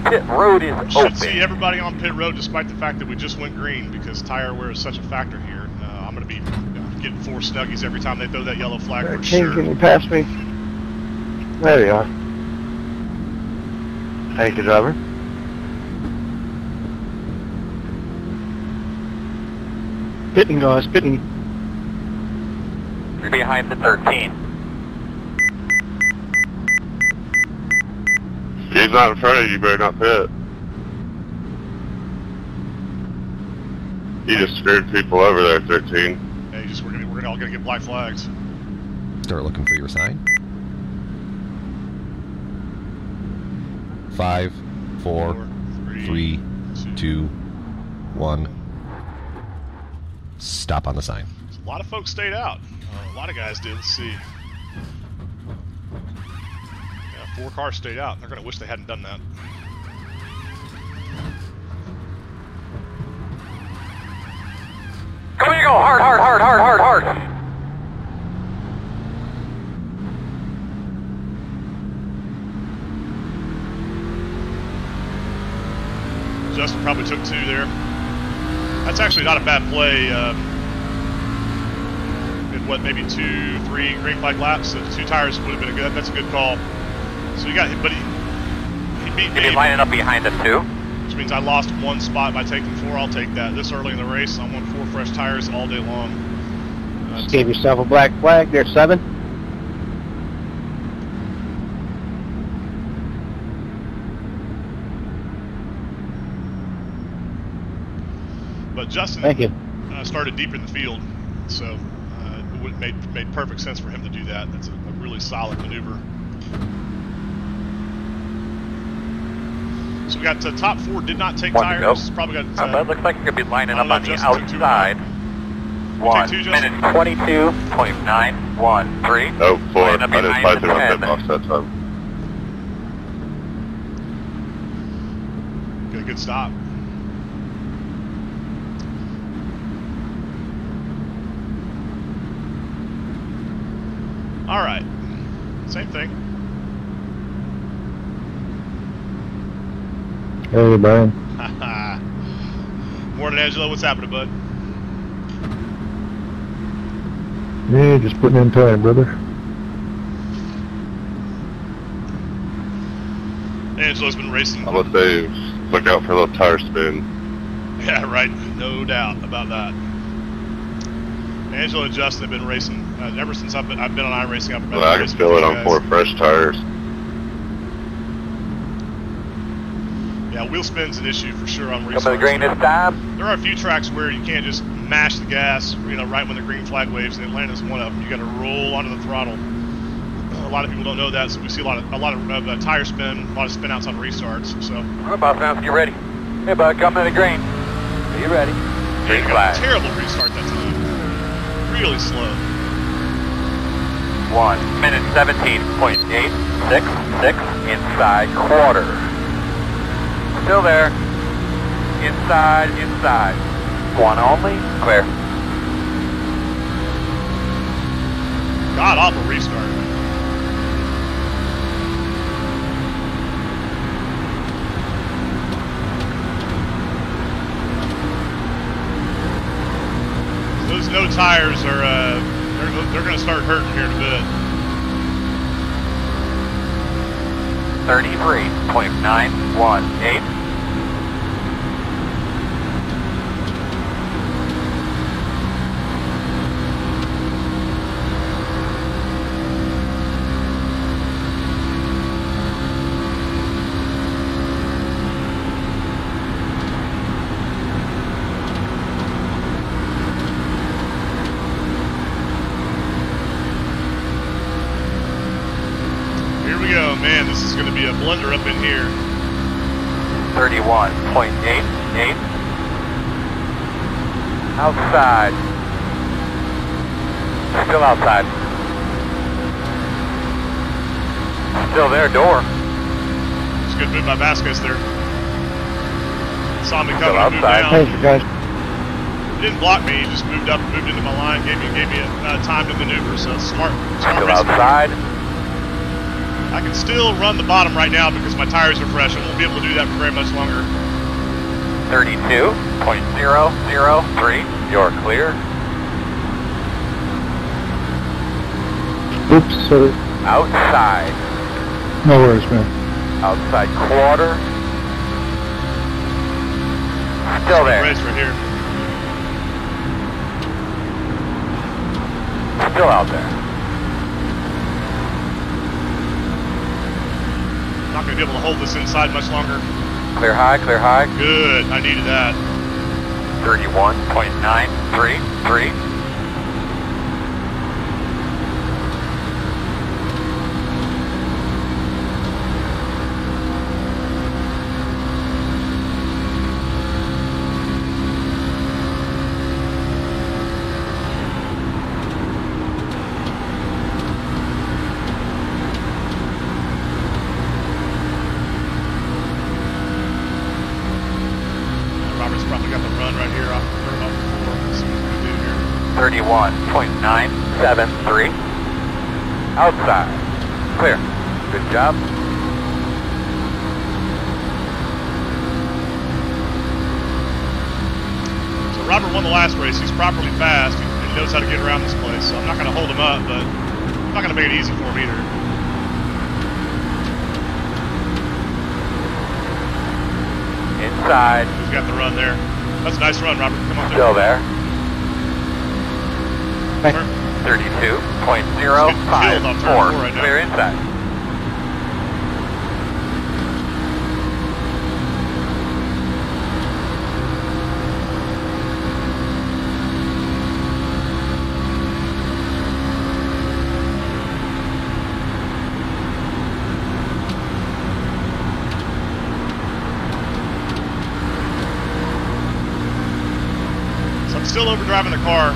Pit road is Should open. see everybody on pit road, despite the fact that we just went green, because tire wear is such a factor here. I'm going to be getting 4 snuggies every time they throw that yellow flag for sure. Can you pass me? There you are. Thank you, driver. Pitting, guys, pitting. You're behind the 13. He's not in front of you, you better not pit. You just screwed people over there, 13. Yeah, we're all gonna get black flags. Start looking for your sign. 5, 4, 3, 2, 1. Stop on the sign. A lot of folks stayed out. A lot of guys did. Let's see. Yeah, 4 cars stayed out. They're gonna wish they hadn't done that. Come on, you go hard, hard, hard, hard, hard, hard. Justin probably took 2 there. That's actually not a bad play. What, maybe 2, 3 green flag laps? So 2 tires would have been a good. That's a good call. So he got, but he beat me. You'll be lining up behind us too. Which means I lost 1 spot by taking 4. I'll take that. This early in the race, I want 4 fresh tires all day long. Just gave yourself a black flag there, 7. But Justin Thank you. Started deep in the field, so it made perfect sense for him to do that. That's a really solid maneuver. So we got top 4 did not take tires. Probably got. That looks like you're gonna be lining up on the Justin took 2 outside. 1 2, minute 22.913. Oh, 4. Lining I up didn't behind fight the through my 10. pit box that time. Good stop. All right, same thing. Hey, Brian. Morning, Angelo. What's happening, bud? Yeah, just putting in time, brother. Angelo's been racing. I'm gonna say, look out for a little tire spin. Yeah, right. No doubt about that. Angelo and Justin have been racing ever since I've been on iRacing. Well, I can feel it on 4 fresh tires. Yeah, wheel spin's an issue for sure on Come restarts. to the green this time. There are a few tracks where you can't just mash the gas, right when the green flag waves, and Atlanta's one of them. You got to roll onto the throttle. A lot of people don't know that, so we see a lot of tire spin, a lot of spin outs on restarts. So. All right, boss man, get ready. Hey, bud, come to the green. Are you ready? Green Yeah, flag. terrible restart that time. Really slow. 1 minute 17.866 inside quarter. Still there. Inside. 1 only. Clear. God awful restart. Those no tires are they're going to start hurting here in a bit. 33.918. Man, this is going to be a blunder up in here. 31.88. Outside. Still outside. Still there, door. It's a good move by Vasquez there. Saw me Still coming, moved outside. down. Thanks, guys. He didn't block me, he just moved up, moved into my line, gave me time to maneuver, so smart Still racing. outside. I can still run the bottom right now because my tires are fresh. I won't be able to do that for very much longer. 32.003. You're clear. Oops, sorry. Outside. No worries, man. Outside quarter. Still there. Race right here. Still out there. Not going to be able to hold this inside much longer. Clear high, clear high. Good, I needed that. 31.933. Robert's probably got the run right here off the 4. Let's see what we do here. 31.973. Outside. Clear. Good job. So Robert won the last race. He's properly fast. He knows how to get around this place. So I'm not going to hold him up, but I'm not going to make it easy for him either. Inside. He's got the run there. That's a nice run, Robert. Come on. Still there. Turn. 32.054. Right now. Clear inside. So I'm still overdriving the car.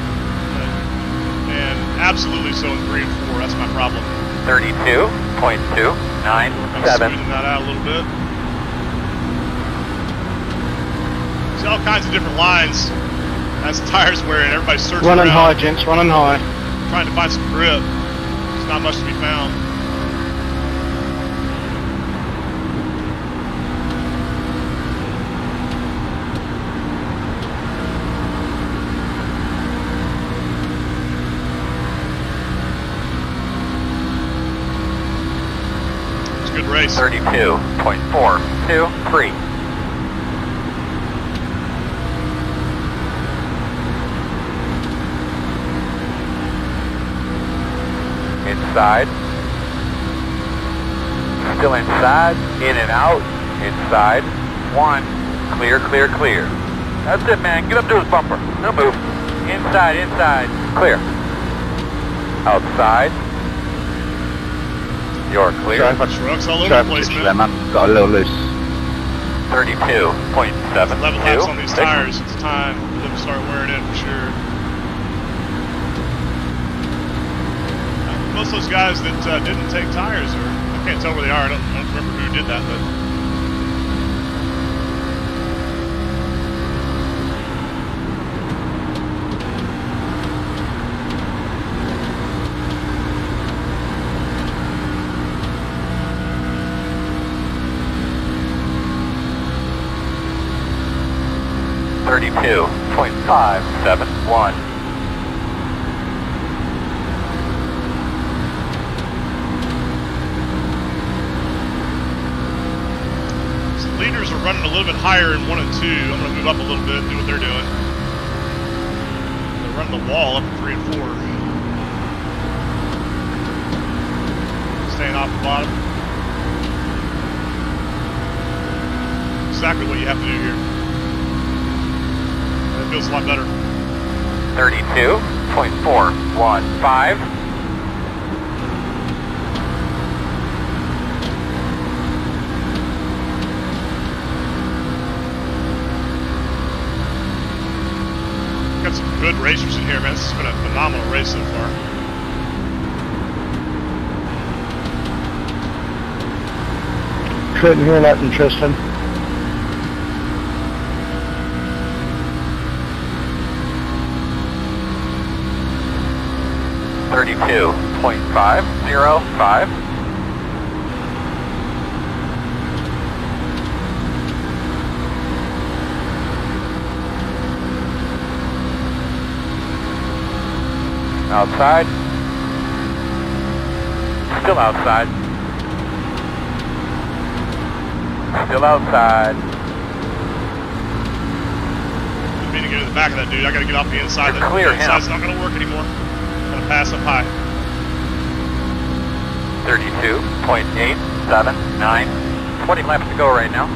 And absolutely so in 3 and 4. That's my problem. 32.297. Smoothing that out a little bit. See all kinds of different lines as the tires wear and everybody's searching Running high, around, gents, running high. trying to find some grip. There's not much to be found. It's a good race. 32.423. Inside. Still inside. In and out. Inside. 1. Clear, clear, clear. That's it, man. Get up to his bumper. No move. Inside, inside. Clear. Outside. You're clear. Trucks all over the place, man. Got a little loose. 32.72. 11 laps on these tires. It's time for them to start wearing in for sure. Most of those guys that didn't take tires, or I can't tell where they are. I don't remember who did that, but .571. so the leaders are running a little bit higher in 1 and 2. I'm going to move up a little bit and do what they're doing. They're running the wall up in 3 and 4. Staying off the bottom. Exactly what you have to do here. That feels a lot better. 32.415. Got some good racers in here, man. This has been a phenomenal race so far. Couldn't hear nothing, Tristan. .505. Outside. Still outside. Still outside. Didn't mean to get in the back of that dude. I got to get off the inside. You're clear, the inside's not going to work anymore. Gonna pass up high. 32.879. 20 laps to go right now.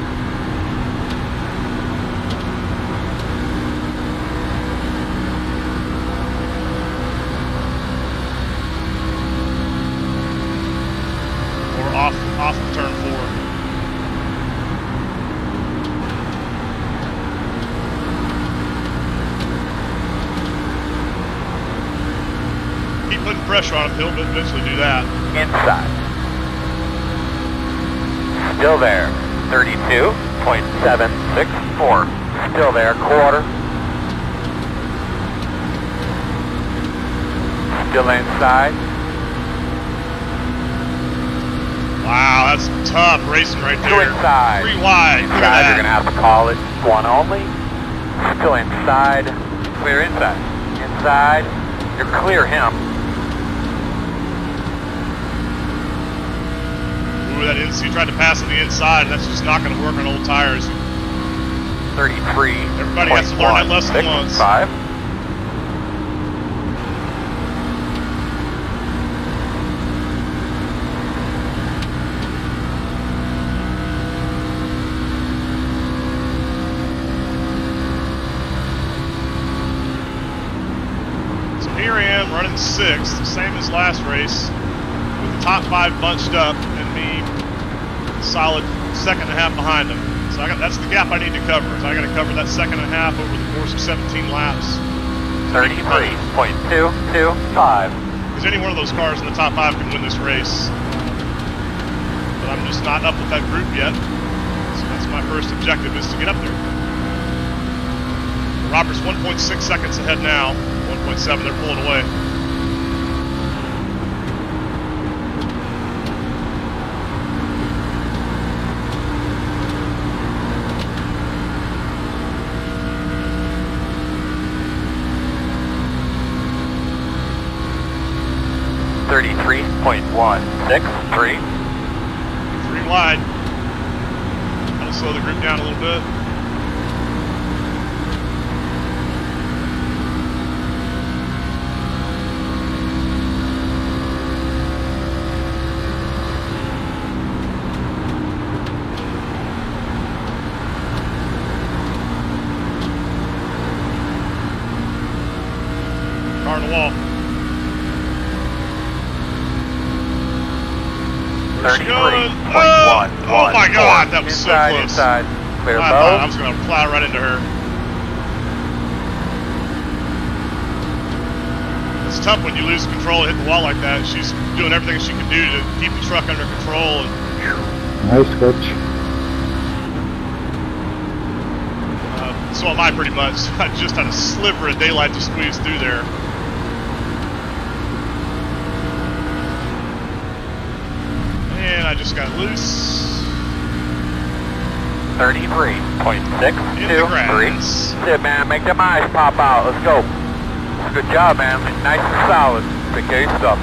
pressure on him. He'll eventually do that. Inside. Still there. 32.764. Still there. Quarter. Still inside. Wow, that's tough racing right Two there. inside. 3 wide. Look at Inside, that. you're gonna have to call it. One only. Still inside. Clear inside. Inside. You're clear him. Ooh, that he tried to pass on the inside, and that's just not going to work on old tires. 33. Everybody has to learn that lesson once. 5. So here I am running 6th, same as last race, with the top 5 bunched up and me solid second and a half behind them. So that's the gap I need to cover. So I got to cover that second and a half over the course of 17 laps. 33.225. Because any one of those cars in the top 5 can win this race. But I'm just not up with that group yet. So that's my first objective, is to get up there. Robert's 1.6 seconds ahead now. 1.7, they're pulling away. .163. 3 wide. That'll slow the group down a little bit. Car on the wall. 33.114. Oh my God, that was inside, so close. Inside, clear I thought I bow. was going to plow right into her. It's tough when you lose control and hit the wall like that. She's doing everything she can do to keep the truck under control. And, Nice switch. so am I pretty much. I just had a sliver of daylight to squeeze through there. And I just got loose. 33.623. Shit, man, make them eyes pop out. Let's go. Good job, man. Nice and solid. Take care of yourself.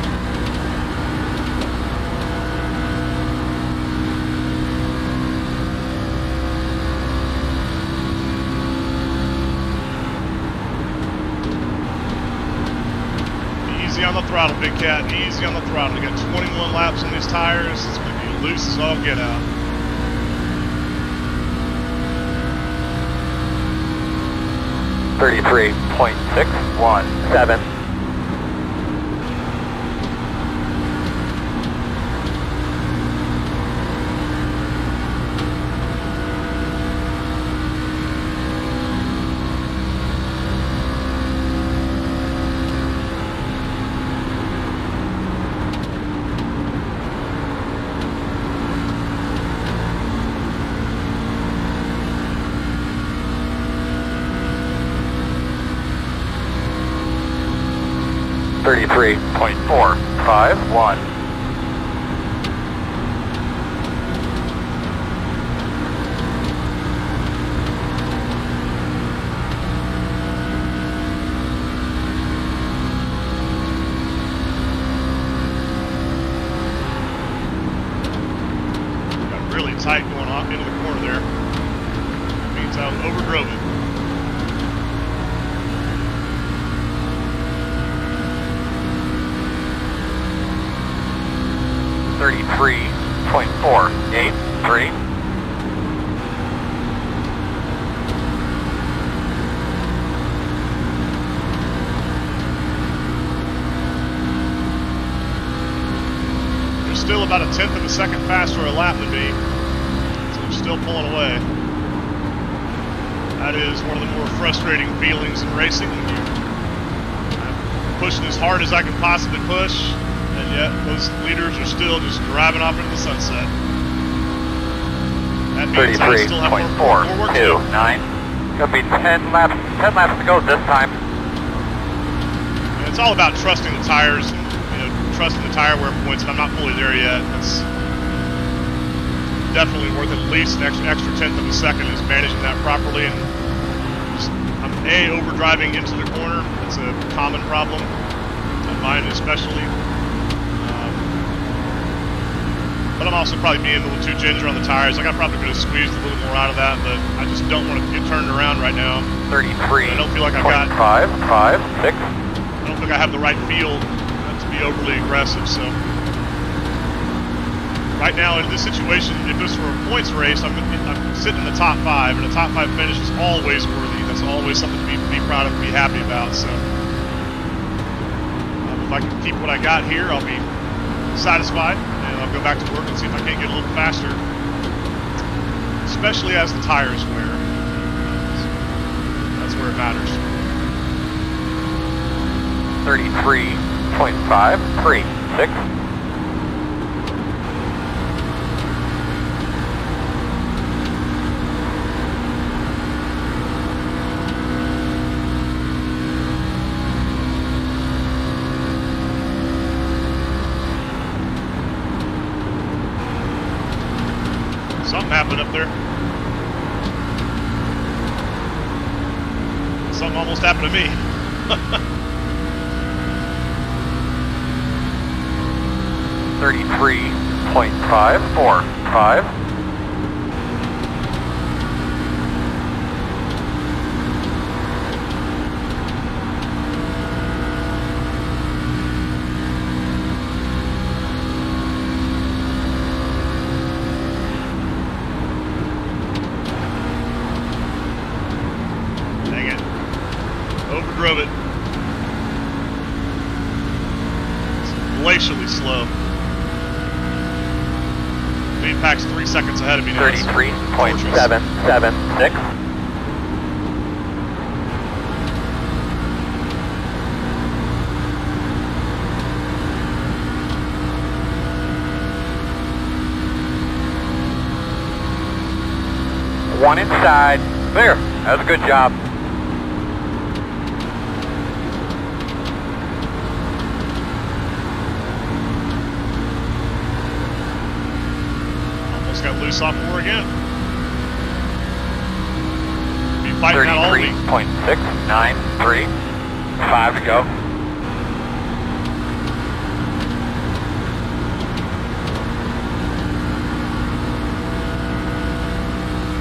Easy on the throttle, big cat. Easy on the throttle. We got 21 laps on these tires. It's going to be loose as all get out. .617. .451. Got really tight going off into the corner there. Means I overdrove it. .483. They're still about a 1/10 of a second faster a lap than me, so they're still pulling away. That is one of the more frustrating feelings in racing when you have pushing as hard as I can possibly push, and yet those leaders are still just driving off into the sunset. That means I still have more work to do. 33.429. Gonna be 10 laps to go this time. And it's all about trusting the tires, and, trusting the tire wear points, and I'm not fully there yet. That's definitely worth at least an extra tenth of a second is managing that properly. And I'm overdriving into the corner. It's a common problem, and mine especially. But I'm also probably being a little too ginger on the tires. I probably could have squeezed a little more out of that, but I just don't want to get turned around right now. 33. I don't feel like I got 5, 6. I don't think I have the right feel to be overly aggressive. So right now in this situation, if this were a points race, I'm sitting in the top 5, and a top 5 finish is always worthy. That's always something to be proud of and be happy about. So if I can keep what I got here, I'll be satisfied, and I'll go back to work and see if I can't get a little faster, especially as the tires wear. That's where it matters. 33.536. Something happened up there. Something almost happened to me. 33.545. Overdrove it. It's glacially slow. Lead pack's 3 seconds ahead of me now. 33.776. One inside. Clear. That was a good job. Got loose off 4 again. Be fighting that all week. 33.693. 5 to go.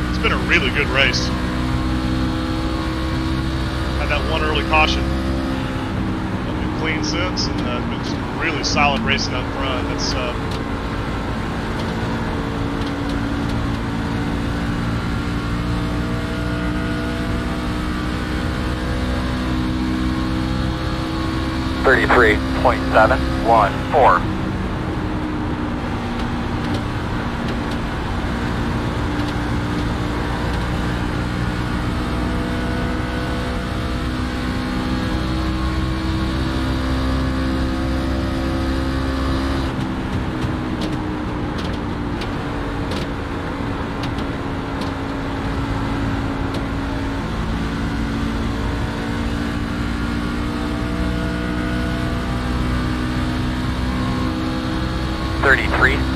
It's been a really good race. Had that one early caution. I've been clean since, and been just really solid racing up front. That's 33.714.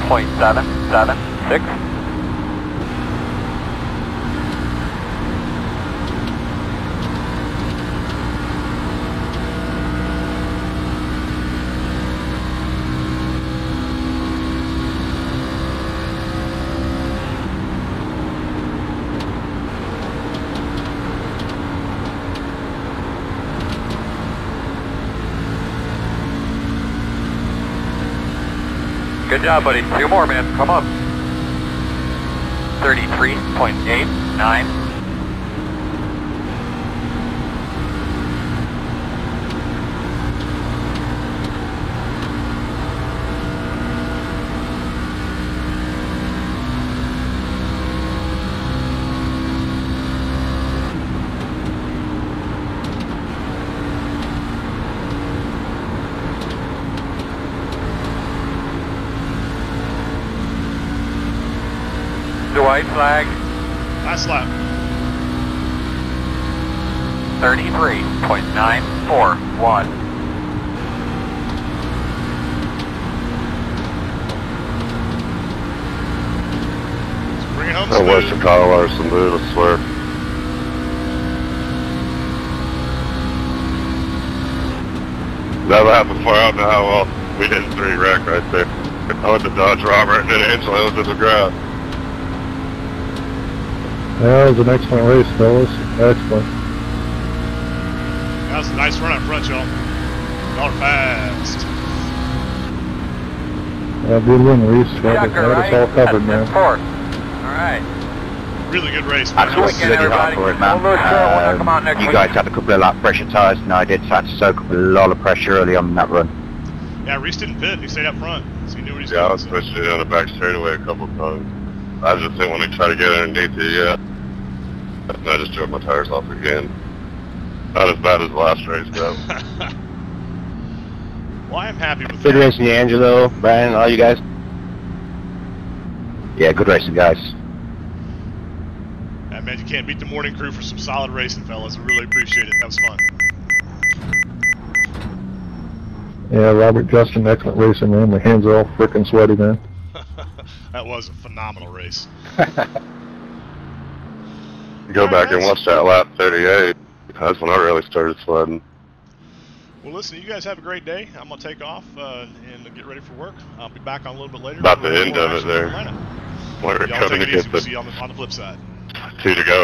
.776. Good job, buddy. 2 more, man. Come on. 33.89. white flag. Nice lap. 33.941. Bring it home That smooth. Western Colorado some dude, I swear. Never happened before. I don't know how well we did 3 wreck right there. I went to Dodge Robert and then instantly was to the ground. That was an excellent race, fellas. Excellent. That was a nice run up front, y'all. Y'all are fast. Good win, Reese. Had Yucker, us right? all covered, man. That's 4th. Alright. Really good race, man. Absolutely hard for it, man. You guys had a couple of like pressure tyres, and I did, so I had to soak up a lot of pressure early on in that run. Yeah, Reese didn't pit. He stayed up front, so he knew what he was Yeah, I doing. was pushing it on the back straightaway a couple times. I just didn't want to try to get underneath it yet. And I just drove my tires off again. Not as bad as the last race, though. Well, I am happy with Good that. racing, Angelo, Brian, all you guys. Yeah, good racing, guys. Yeah, man, you can't beat the morning crew for some solid racing, fellas. I really appreciate it. That was fun. Yeah, Robert, Justin, excellent racing, man. My hands are all frickin' sweaty, man. That was a phenomenal race. Go back and watch that lap 38. That's when I really started sweating. Well, listen, you guys have a great day. I'm going to take off and get ready for work. I'll be back on a little bit later. About the We'll end of it action there. Carolina. When we're Y'all coming take to it easy. get We'll the see you on the flip side. 2 to go